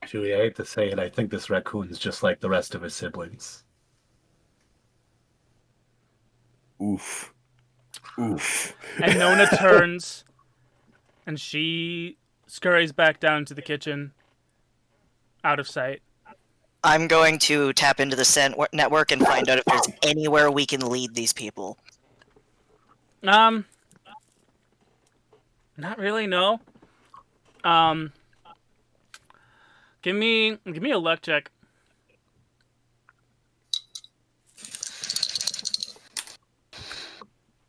Chewie, I hate to say it, I think this raccoon's just like the rest of his siblings. Oof. Oof. And Nona turns, and she scurries back down to the kitchen, out of sight. I'm going to tap into the scent network and find out if there's anywhere we can lead these people. Not really, no. Give me a luck check.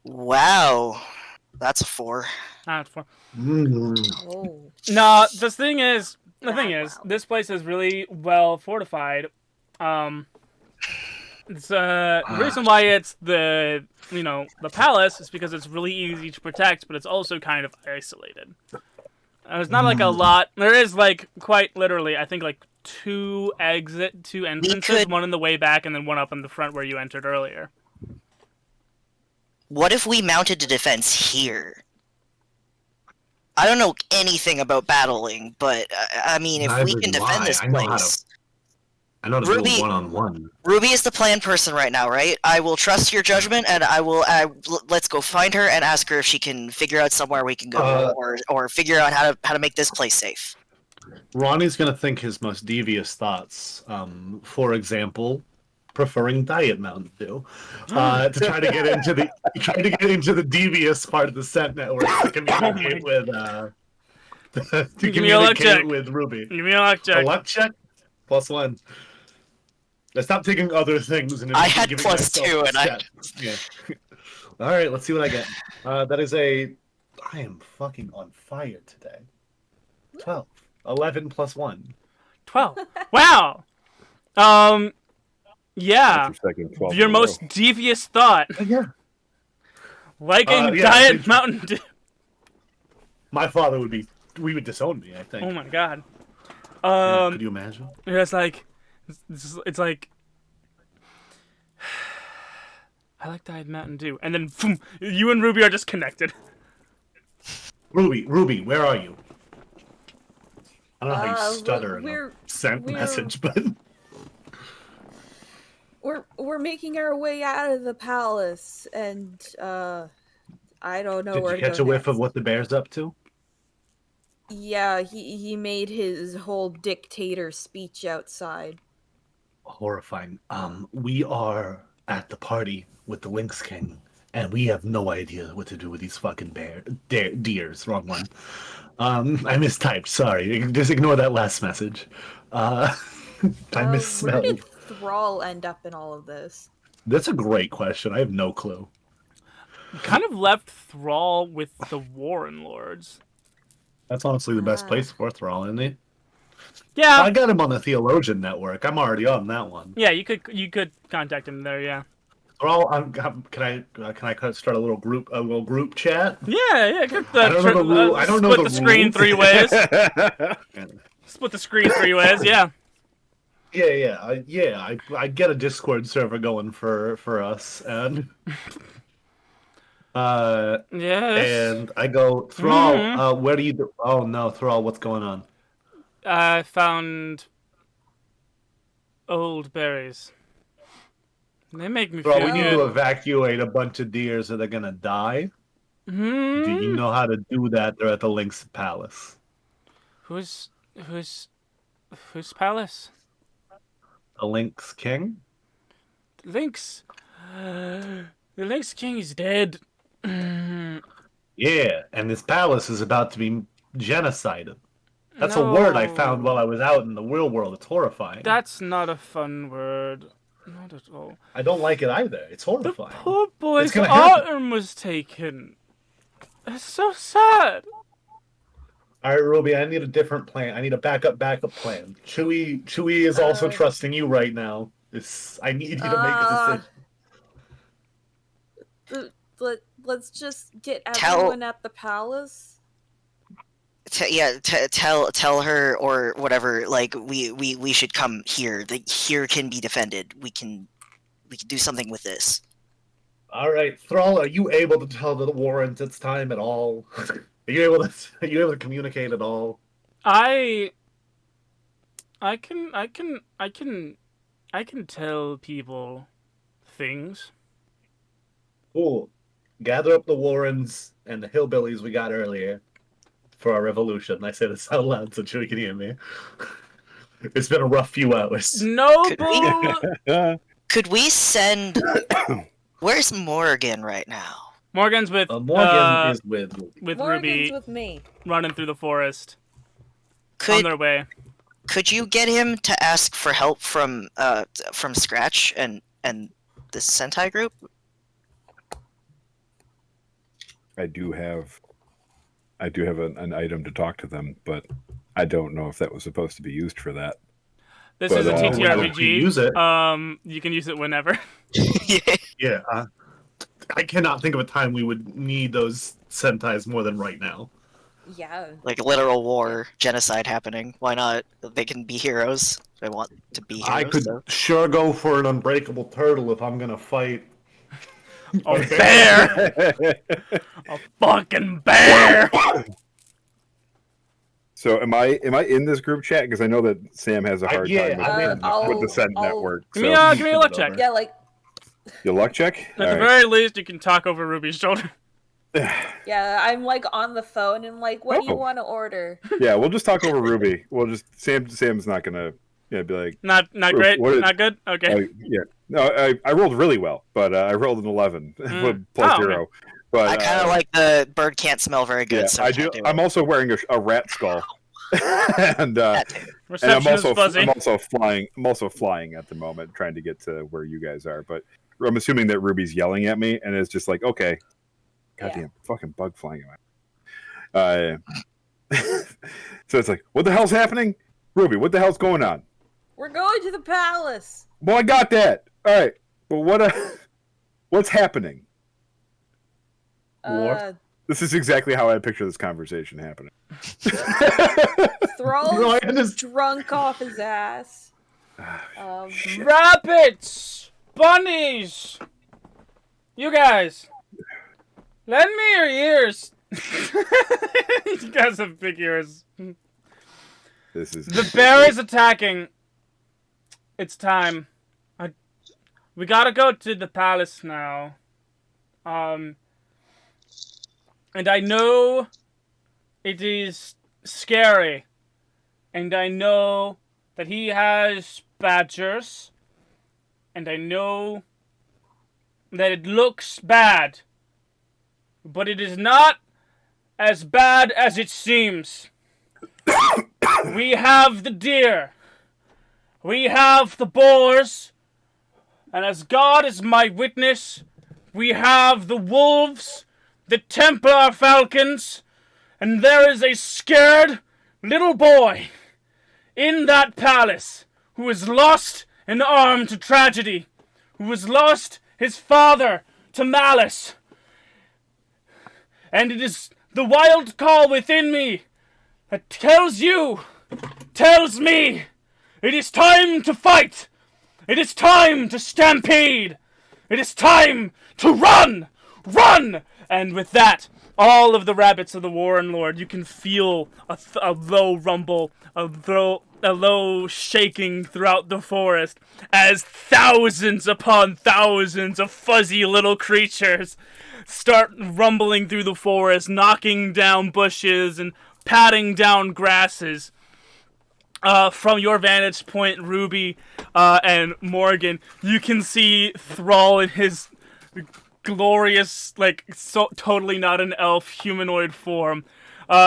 Wow, that's a 4. Not for. Oh. No, the thing is, this place is really well fortified. It's the reason why it's the palace is because it's really easy to protect, but it's also kind of isolated. There's not like a lot. There is like quite literally, I think like two entrances, one on the way back and then one up in the front where you entered earlier. What if we mounted a defense here? I don't know anything about battling, but I mean, if we Neither can do defend I. this I know how place. I know to Ruby- do one-on-one. Ruby is the plan person right now, right? I will trust your judgment, and let's go find her and ask her if she can figure out somewhere we can go, or figure out how to make this place safe. Ronnie's gonna think his most devious thoughts. For example, preferring Diet Mountain Dew to try to get into the devious part of the scent network to communicate with with Ruby. Give me a luck check. A luck check +1. I stopped taking other things and I had giving +2, myself and I- stats. Yeah. All right, let's see what I get. That is I am fucking on fire today. 12. 11 +1. 12. Wow. Yeah. That's your second 12 Your in a row. most devious thought. Yeah. Liking yeah, Diet Mountain Dew. My father we would disown me, I think. Oh my god. Yeah, could you imagine? It's like, it's like, I like Diet Mountain Dew, and then boom, you and Ruby are just connected. Ruby, where are you? I don't know how you stutter in a sent message, but we're making our way out of the palace, and I don't know did where you to catch go a whiff next. of what the bear's up to? Yeah, he made his whole dictator speech outside. Horrifying. We are at the party with the Lynx King, and we have no idea what to do with these fucking deers. Wrong one. I mistyped. Sorry. Just ignore that last message. I Where misspelled. did Thrall end up in all of this? That's a great question. I have no clue. Kind of left Thrall with the Warren Lords. That's honestly the best place for Thrall, isn't it? Yeah. I got him on the Theologian Network. I'm already on that one. Yeah, you could contact him there. Yeah. Thrall, can I start a little group chat? Yeah. I don't know the rule. I don't know split the screen rules. 3 ways. Split the screen 3 ways. Yeah. I get a Discord server going for us, and yes. and I go, Thrall, where do you? Oh no, Thrall, what's going on? I found old berries. They make me Thrall, feel we need good. to evacuate a bunch of deers that are gonna die. Do you know how to do that? They're at the Lynx Palace. Whose palace? The Lynx King? Lynx. The Lynx King is dead. Yeah, and this palace is about to be genocided. That's a word I found while I was out in the real world. It's horrifying. That's not a fun word. Not at all. I don't like it either. It's horrifying. The poor boy's arm was taken. It's so sad. All right, Ruby, I need a different plan. I need a backup plan. Chewie is also trusting you right now. I need you to make a decision. Let's just get everyone at the palace. Tell her or whatever. Like we should come here. Here can be defended. We can do something with this. All right, Thrall, are you able to tell the Warrens it's time at all? Are you able to communicate at all? I can tell people things. Cool. Gather up the Warrens and the hillbillies we got earlier for our revolution. I say this out loud so Chewie can hear me. It's been a rough few hours. Noble. Could we send? Where's Morgan right now? Morgan's with Morgan is with Morgan's Ruby with me. running through the forest on their way. Could you get him to ask for help from Scratch and the Sentai group? I do have an item to talk to them, but I don't know if that was supposed to be used for that. This is a TTRPG. Use it. You can use it whenever. Yeah. I cannot think of a time we would need those Sentais more than right now. Yeah. Like literal war, genocide happening. Why not? They can be heroes. They want to be heroes. I could sure go for an unbreakable turtle if I'm gonna fight. A bear! A fucking bear! So am I in this group chat? Because I know that Sam has a hard time with the Send network. Give me a luck check. Yeah, like. Your luck check? At the very least, you can talk over Ruby's shoulder. Yeah, I'm like on the phone and like, what do you want to order? Yeah, we'll just talk over Ruby. We'll just Sam's not gonna be like not great, not good. Okay. Yeah, no, I rolled really well, but I rolled an 11 plus 0. Okay. But I kind of like the bird can't smell very good. Yeah, so I do. I'm also wearing a rat skull, and I'm also flying. I'm also flying at the moment, trying to get to where you guys are. But I'm assuming that Ruby's yelling at me, and it's just like, okay, goddamn fucking bug flying at me. So it's like, what the hell's happening, Ruby? What the hell's going on? We're going to the palace. Well, I got that. All right, but what's happening? War. This is exactly how I picture this conversation happening. Thrall's drunk off his ass. Rabbits! Bunnies! You guys! Lend me your ears! You guys have big ears. The bear is attacking. It's time. We gotta go to the palace now. And I know it is scary. And I know that he has badgers. And I know that it looks bad. But it is not as bad as it seems. We have the deer. We have the boars. And as God is my witness, we have the wolves that temper our falcons. And there is a scared little boy in that palace who has lost an arm to tragedy, who has lost his father to malice. And it is the wild call within me that tells me, it is time to fight. It is time to stampede. It is time to run! Run! And with that, all of the rabbits of the Warren Lord, you can feel a low rumble, a low shaking throughout the forest as thousands upon thousands of fuzzy little creatures start rumbling through the forest, knocking down bushes and patting down grasses. From your vantage point, Ruby and Morgan, you can see Thrall in his glorious, totally not an elf humanoid form,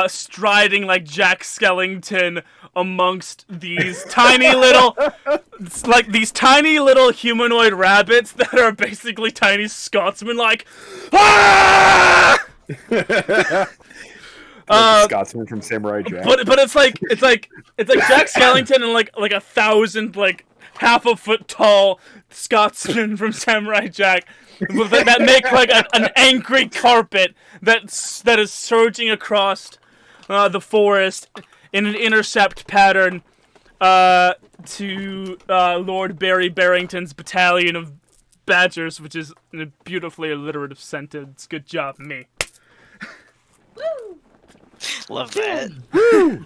striding like Jack Skellington amongst these tiny little humanoid rabbits that are basically tiny Scotsmen, like, ah! Scotsman from Samurai Jack. But it's like Jack Skellington and like 1,000 half a foot tall Scotsmen from Samurai Jack that make like an angry carpet that is surging across the forest in an intercept pattern to Lord Barry Barrington's battalion of badgers, which is a beautifully alliterative sentence. Good job, me. Love that. Woo!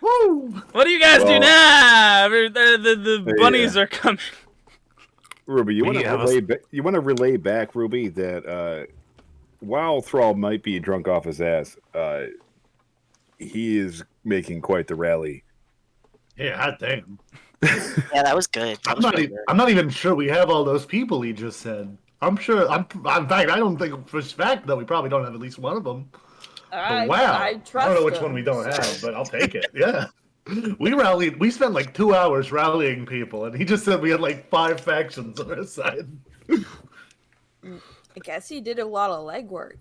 Woo! What do you guys do now? The bunnies are coming. Ruby, you want to relay back, Ruby, that while Thrall might be drunk off his ass, he is making quite the rally. Yeah, hot damn. Yeah, that was good. I'm not even sure we have all those people he just said. I'm sure. In fact, I don't think for a fact that we probably don't have at least one of them. Wow. I don't know which one we don't have, but I'll take it. Yeah. We spent like 2 hours rallying people, and he just said we had like 5 factions on our side. I guess he did a lot of legwork.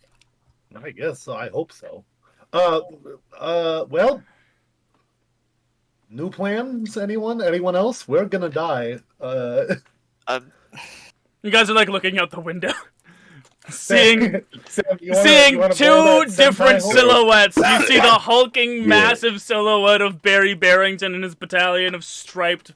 I guess so. I hope so. Well, new plans? Anyone else? We're gonna die. You guys are like looking out the window. Seeing wanna two different senpai silhouettes. You see the hulking, massive silhouette of Barry Barrington and his battalion of striped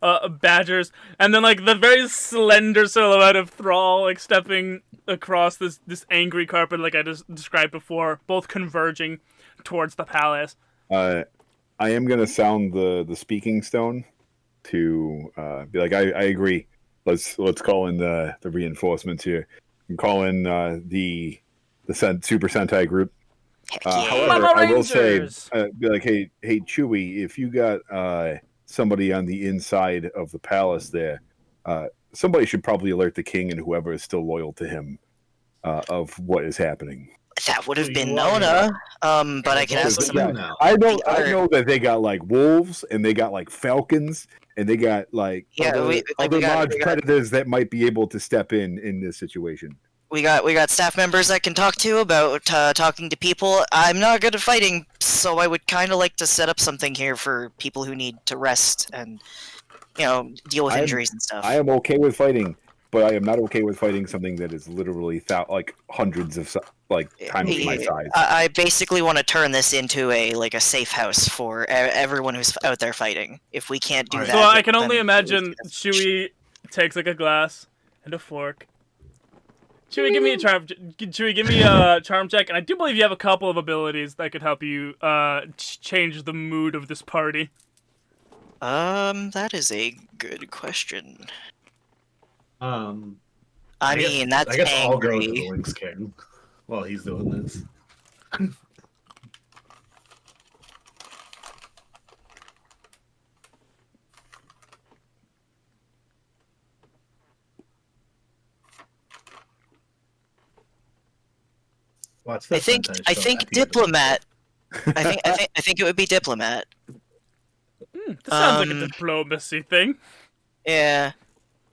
badgers, and then like the very slender silhouette of Thrall, like stepping across this angry carpet, like I just described before, both converging towards the palace. I am gonna sound the speaking stone to be like, I agree. Let's call in the reinforcements here. And call in the Super Sentai group. However, I will say, be like, hey, Chewie, if you got somebody on the inside of the palace there, somebody should probably alert the king and whoever is still loyal to him of what is happening. That would have been Nona, but I can ask some. I know that they got like wolves and they got like falcons and they got like other large predators that might be able to step in this situation. We got staff members that can talk to about talking to people. I'm not good at fighting, so I would kind of like to set up something here for people who need to rest and deal with injuries and stuff. I am okay with fighting, but I am not okay with fighting something that is literally hundreds of times my size. I basically want to turn this into a safe house for everyone who's out there fighting. If we can't do that, so I can only imagine Chewie takes like a glass and a fork, Chewie, give me a charm. Chewie, give me a charm check, and I do believe you have a couple of abilities that could help you change the mood of this party. That is a good question. Um, I mean, that's I guess angry. I'll go to the Lynx King while he's doing this. Watch I this. think diplomat. I think it would be diplomat. That sounds like a diplomacy thing. Yeah.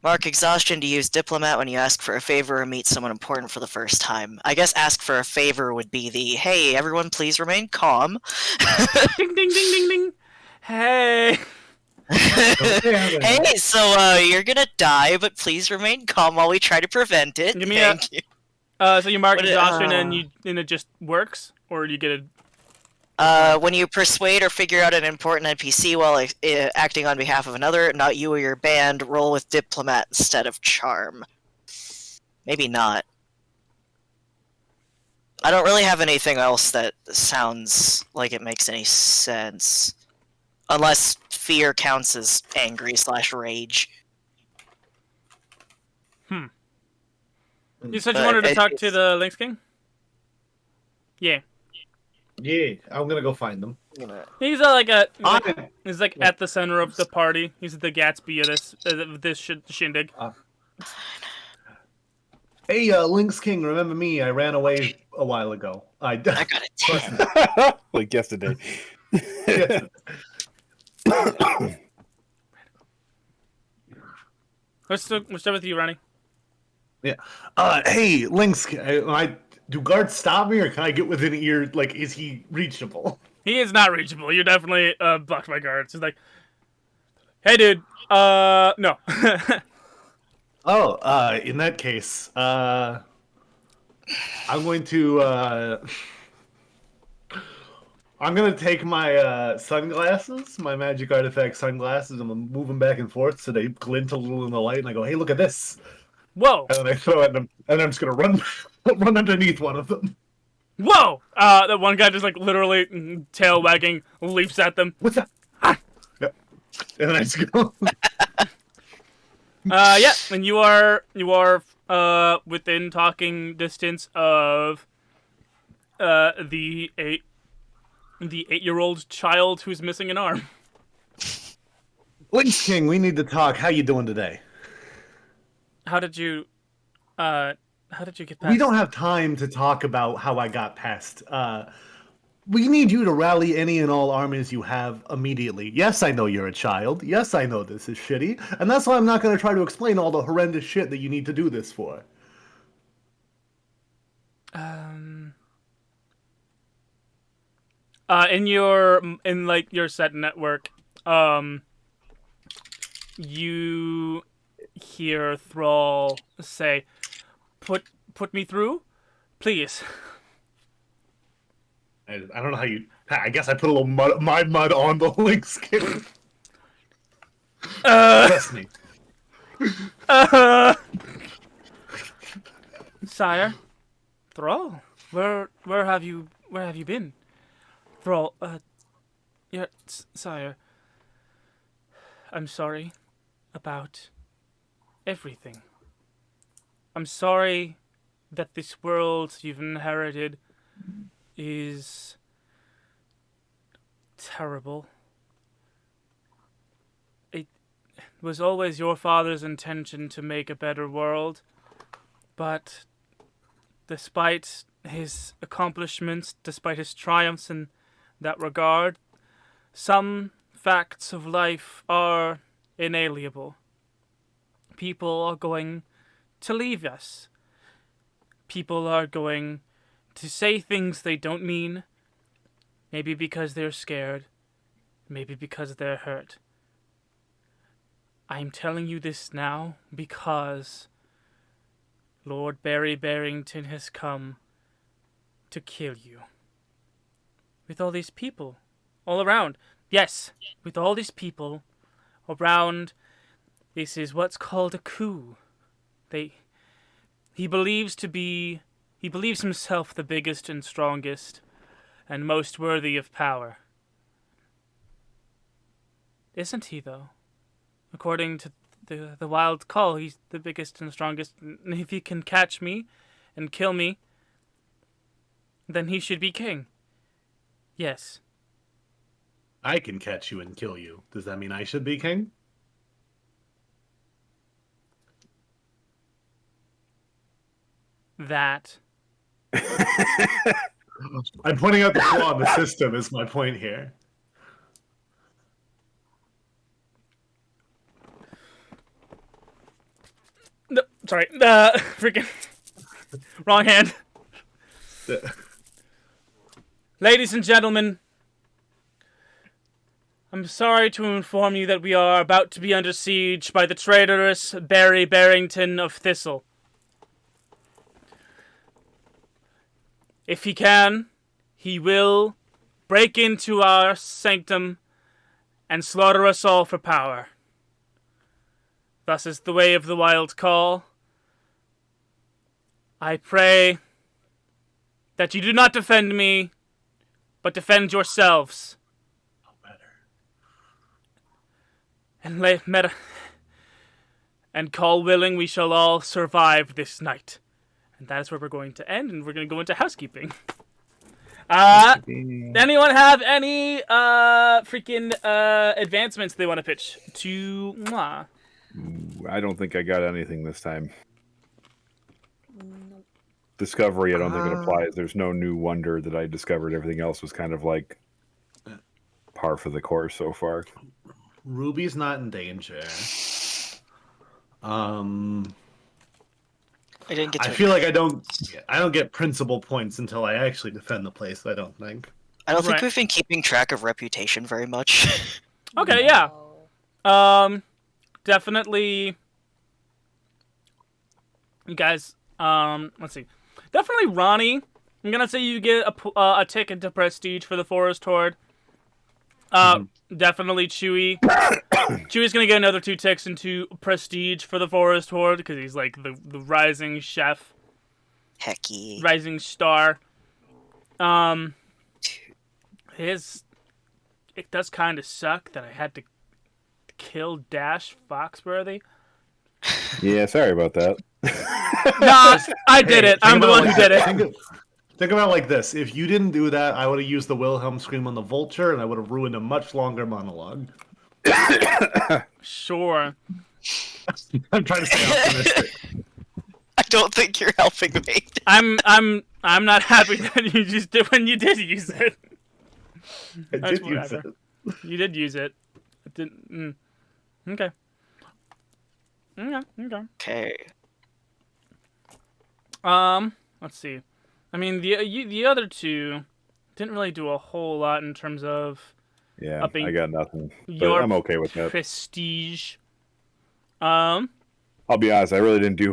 Mark exhaustion to use diplomat when you ask for a favor or meet someone important for the first time. I guess ask for a favor would be the, hey, everyone please remain calm. Ding, ding, ding, ding, ding. Hey. Hey, so you're gonna die, but please remain calm while we try to prevent it. Give me Thank you. So you mark exhaustion and it just works? Or you get when you persuade or figure out an important NPC while acting on behalf of another, not you or your band, roll with diplomat instead of charm. Maybe not. I don't really have anything else that sounds like it makes any sense. Unless fear counts as angry/rage. You said you wanted to talk to the Lynx King? Yeah. Yeah, I'm gonna go find them. He's he's like at the center of the party. He's the Gatsby of this shindig. Hey, Lynx King, remember me? I ran away a while ago. I got a 10. Like yesterday. What's with you, Ronnie? Yeah. Hey, Lynx, do guards stop me, or can I get within ear? Like, is he reachable? He is not reachable. You're definitely blocked by guards. He's like, hey, dude. No. Oh, in that case, I'm going to I'm gonna take my sunglasses, my magic artifact sunglasses, and I'm gonna move them back and forth so they glint a little in the light. And I go, "Hey, look at this!" Whoa! And then I throw it at them, and I'm just gonna run underneath one of them. Whoa! The one guy just like literally tail wagging leaps at them. What's that? Ah! Yep. And then I just go. Yeah, and you are within talking distance of the 8-year-old child who's missing an arm. Lynx King, we need to talk. How you doing today? How did you get past? We don't have time to talk about how I got past. We need you to rally any and all armies you have immediately. Yes, I know you're a child. Yes, I know this is shitty. And that's why I'm not going to try to explain all the horrendous shit that you need to do this for. In your set network, you hear Thrall say, "Put me through, please." I don't know how you. I guess I put a little mud on the Lynx King. Trust me. Sire, Thrall, where have you been? Thrall, sire, I'm sorry about everything. I'm sorry that this world you've inherited is terrible. It was always your father's intention to make a better world, but despite his accomplishments, despite his triumphs in that regard, some facts of life are inalienable. People are going to leave us. People are going to say things they don't mean, maybe because they're scared, maybe because they're hurt. I'm telling you this now because Lord Barry Barrington has come to kill you. With all these people all around. Yes, with all these people around, this is what's called a coup. He believes himself the biggest and strongest and most worthy of power. Isn't he, though? According to the wild call, he's the biggest and strongest, and if he can catch me and kill me, then he should be king. Yes. I can catch you and kill you. Does that mean I should be king? That. I'm pointing out the flaw in the system is my point here. No, sorry. Freaking. Wrong hand. Ladies and gentlemen, I'm sorry to inform you that we are about to be under siege by the traitorous Barry Barrington of Thistle. If he can, he will break into our sanctum and slaughter us all for power. Thus is the way of the wild call. I pray that you do not defend me, but defend yourselves. And call willing, we shall all survive this night. And that is where we're going to end, and we're going to go into housekeeping. Anyone have any advancements they want to pitch to Mwah? I don't think I got anything this time. Discovery, I don't think it applies. There's no new wonder that I discovered. Everything else was kind of like par for the course so far. Ruby's not in danger. I feel like I don't get principal points until I actually defend the place. I don't think. I don't think we've been keeping track of reputation very much. Okay, yeah. Definitely. You guys, let's see. Definitely Ronnie. I'm gonna say you get a ticket to Prestige for the Forest Horde. Definitely Chewy. Chewy's gonna get another 2 ticks into Prestige for the Forest Horde because he's like the rising chef. Hecky. Rising star. It does kind of suck that I had to kill Dash Foxworthy. Yeah, sorry about that. No, I did it. I'm the one who did it. Think about it like this. If you didn't do that, I would have used the Wilhelm scream on the vulture, and I would have ruined a much longer monologue. Sure. I'm trying to stay optimistic. I don't think you're helping me. I'm not happy that you just did when you did use it. I did use it. You did use it. It didn't. Okay. Okay. Let's see. I mean, the other two didn't really do a whole lot in terms of upping I got nothing. But your I'm okay with that. prestige. I'll be honest, I really didn't do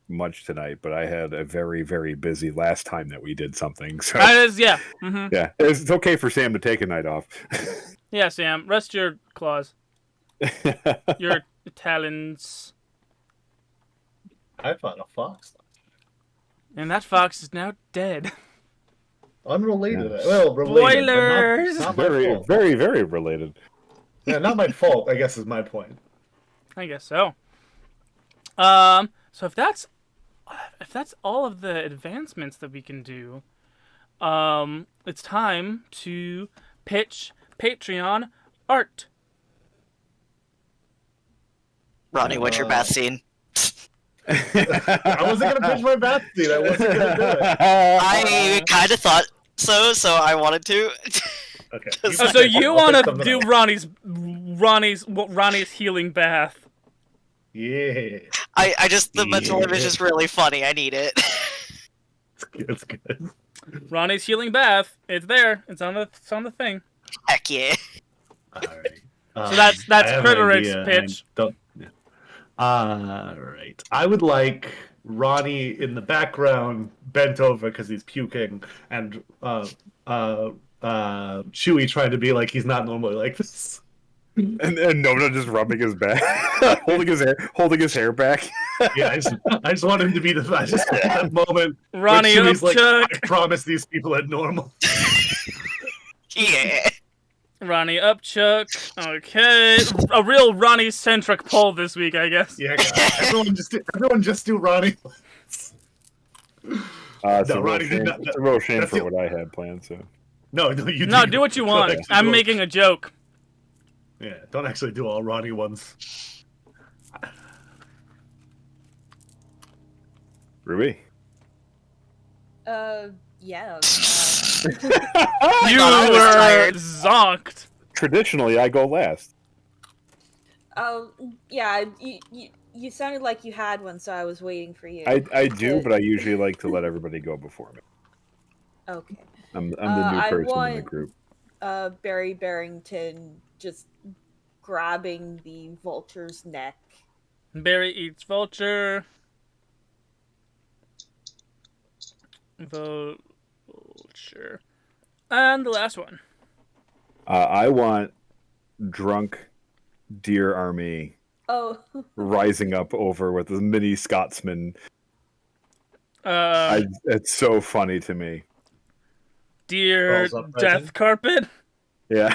much tonight, but I had a very, very busy last time that we did something. So That is, yeah. Mm-hmm. yeah, it's okay for Sam to take a night off. Yeah, Sam, rest your claws. Your talons. I fought a fox. And that fox is now dead. Unrelated. Yeah. Well, related. Spoilers! But not my Very, fault. very, very related. Yeah, not my fault, I guess is my point. I guess so. So if that's all of the advancements that we can do, it's time to pitch Patreon art. Ronnie, what's your bath scene? I wasn't gonna pitch my bath scene. I wasn't gonna do it. I kind of thought so I wanted to. Okay. So you want to do Ronnie's healing bath? Yeah. I just the mental image is really funny. I need it. It's good. Ronnie's healing bath. It's there. It's on the thing. Heck yeah. All right. So that's I have an Critteric's idea, pitch. Right. I would like Ronnie in the background, bent over because he's puking, and Chewie trying to be like he's not normally like this. And Nona just rubbing his back, holding his hair back. Yeah, I just want him to be that moment. Ronnie where Chewie's like, Upchuck. I promise these people are normal. Yeah. Ronnie Upchuck. Okay. A real Ronnie-centric poll this week, I guess. Yeah, everyone just do Ronnie. It's No, a real Ronnie did shame, not. it's a real shame That's for the- what I had planned. So No, you No, do what you want. actually I'm do- making a joke. Yeah, don't actually do all Ronnie ones. Ruby. Yeah. You I was were tired. zonked. Traditionally, I go last. Oh, yeah. You sounded like you had one, so I was waiting for you. I do, but I usually like to let everybody go before me. Okay. I'm the new I person in the want- group. Barry Barrington just grabbing the vulture's neck. Barry eats vulture. Vulture. And the last one. I want drunk deer army Oh. rising up over with a mini Scotsman. Uh, It's so funny to me. Dear Balls up, Death Reggie. Carpet. Yeah.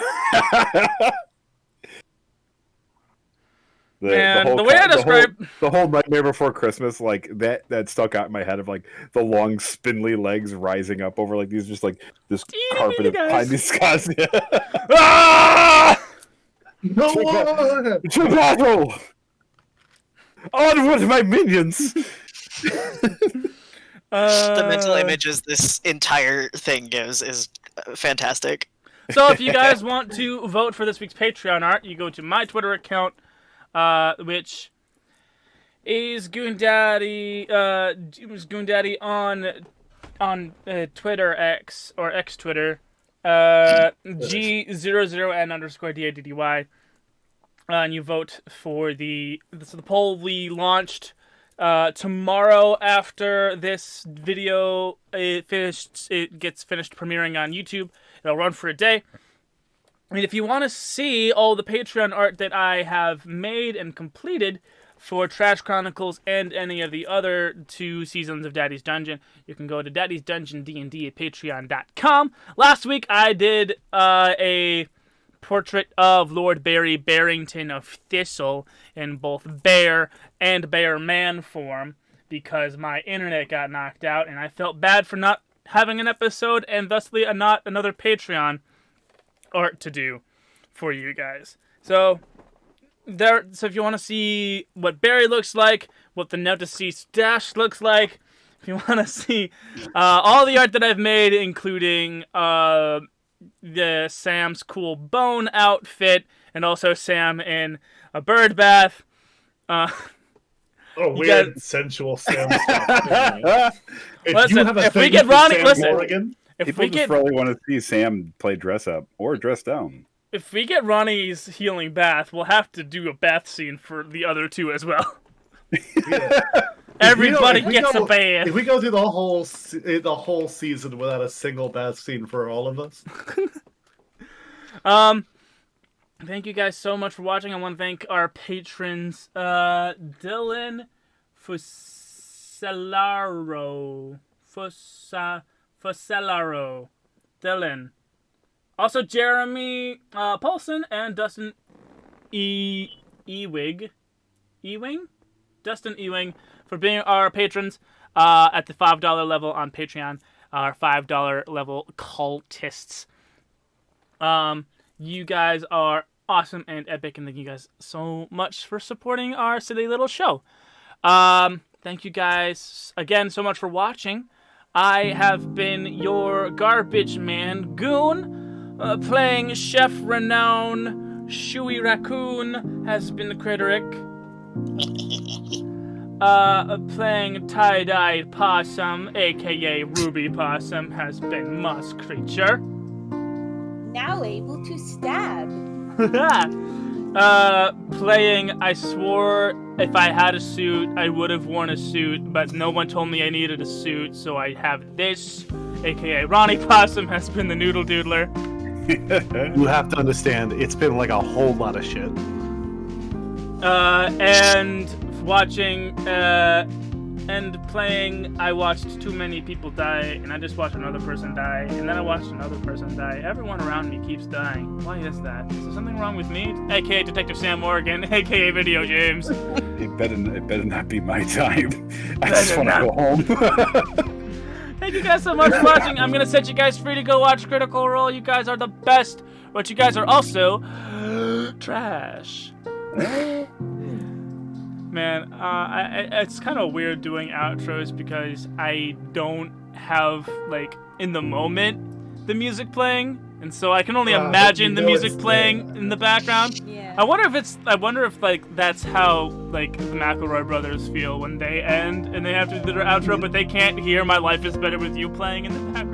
Man, the way I describe the whole Nightmare Before Christmas, like that stuck out in my head of like the long spindly legs rising up over like these, just like this carpet of guys. tiny Scots. Ah! No one! To battle! Onward, my minions! The mental images this entire thing gives is fantastic. So if you guys want to vote for this week's Patreon art, you go to my Twitter account, which is GoonDaddy. GoonDaddy on Twitter X or X Twitter. G00N_DADDY. And you vote for the poll we launched tomorrow after this video it gets finished premiering on YouTube. It'll run for a day. And if you want to see all the Patreon art that I have made and completed for Trash Chronicles and any of the other 2 seasons of Daddy's Dungeon, you can go to Daddy's Dungeon D&D at patreon.com. Last week I did a portrait of Lord Barry Barrington of Thistle in both bear and bear man form because my internet got knocked out and I felt bad for not having an episode and thusly not another Patreon art to do for you guys. So if you want to see what Barry looks like, what the now deceased Dash looks like, if you want to see all the art that I've made, including the Sam's cool bone outfit, and also Sam in a bird bath. Weird sensual Sam stuff. If we get Ronnie, listen. Morgan, People just really want to see Sam play dress up or dress down. If we get Ronnie's healing bath, we'll have to do a bath scene for the other 2 as well. yeah. Everybody If we gets go- a bath. If we go through the whole season without a single bath scene for all of us, Thank you guys so much for watching. I want to thank our patrons, Dylan Fuselaro. Dylan. Also Jeremy Paulson and Dustin Ewing? Dustin Ewing for being our patrons at the $5 level on Patreon, our $5 level cultists. You guys are awesome and epic, and thank you guys so much for supporting our silly little show. Thank you guys again so much for watching. I have been your garbage man, Goon, playing Chef Renown. Shuey Raccoon has been Criteric. Playing Tie-Dyed Possum, aka Ruby Possum, has been Musk Creature. Now able to stab. Playing I swore if I had a suit, I would have worn a suit, but no one told me I needed a suit, so I have this, aka Ronnie Possum has been the Noodle Doodler. You have to understand, it's been like a whole lot of shit. And watching, and playing, I watched too many people die, and I just watched another person die, and then I watched another person die. Everyone around me keeps dying. Why is that? Is there something wrong with me? AKA Detective Sam Morgan, AKA Video Games. It better not be my time. I just want to go home. Thank you guys so much for watching. I'm gonna set you guys free to go watch Critical Role. You guys are the best, but you guys are also trash. Man, it's kind of weird doing outros because I don't have, like, in the moment, the music playing, and so I can only imagine the music playing in the background. Yeah. I wonder if like that's how like the McElroy brothers feel when they end and they have to do their outro, but they can't hear "My Life Is Better with You" playing in the background.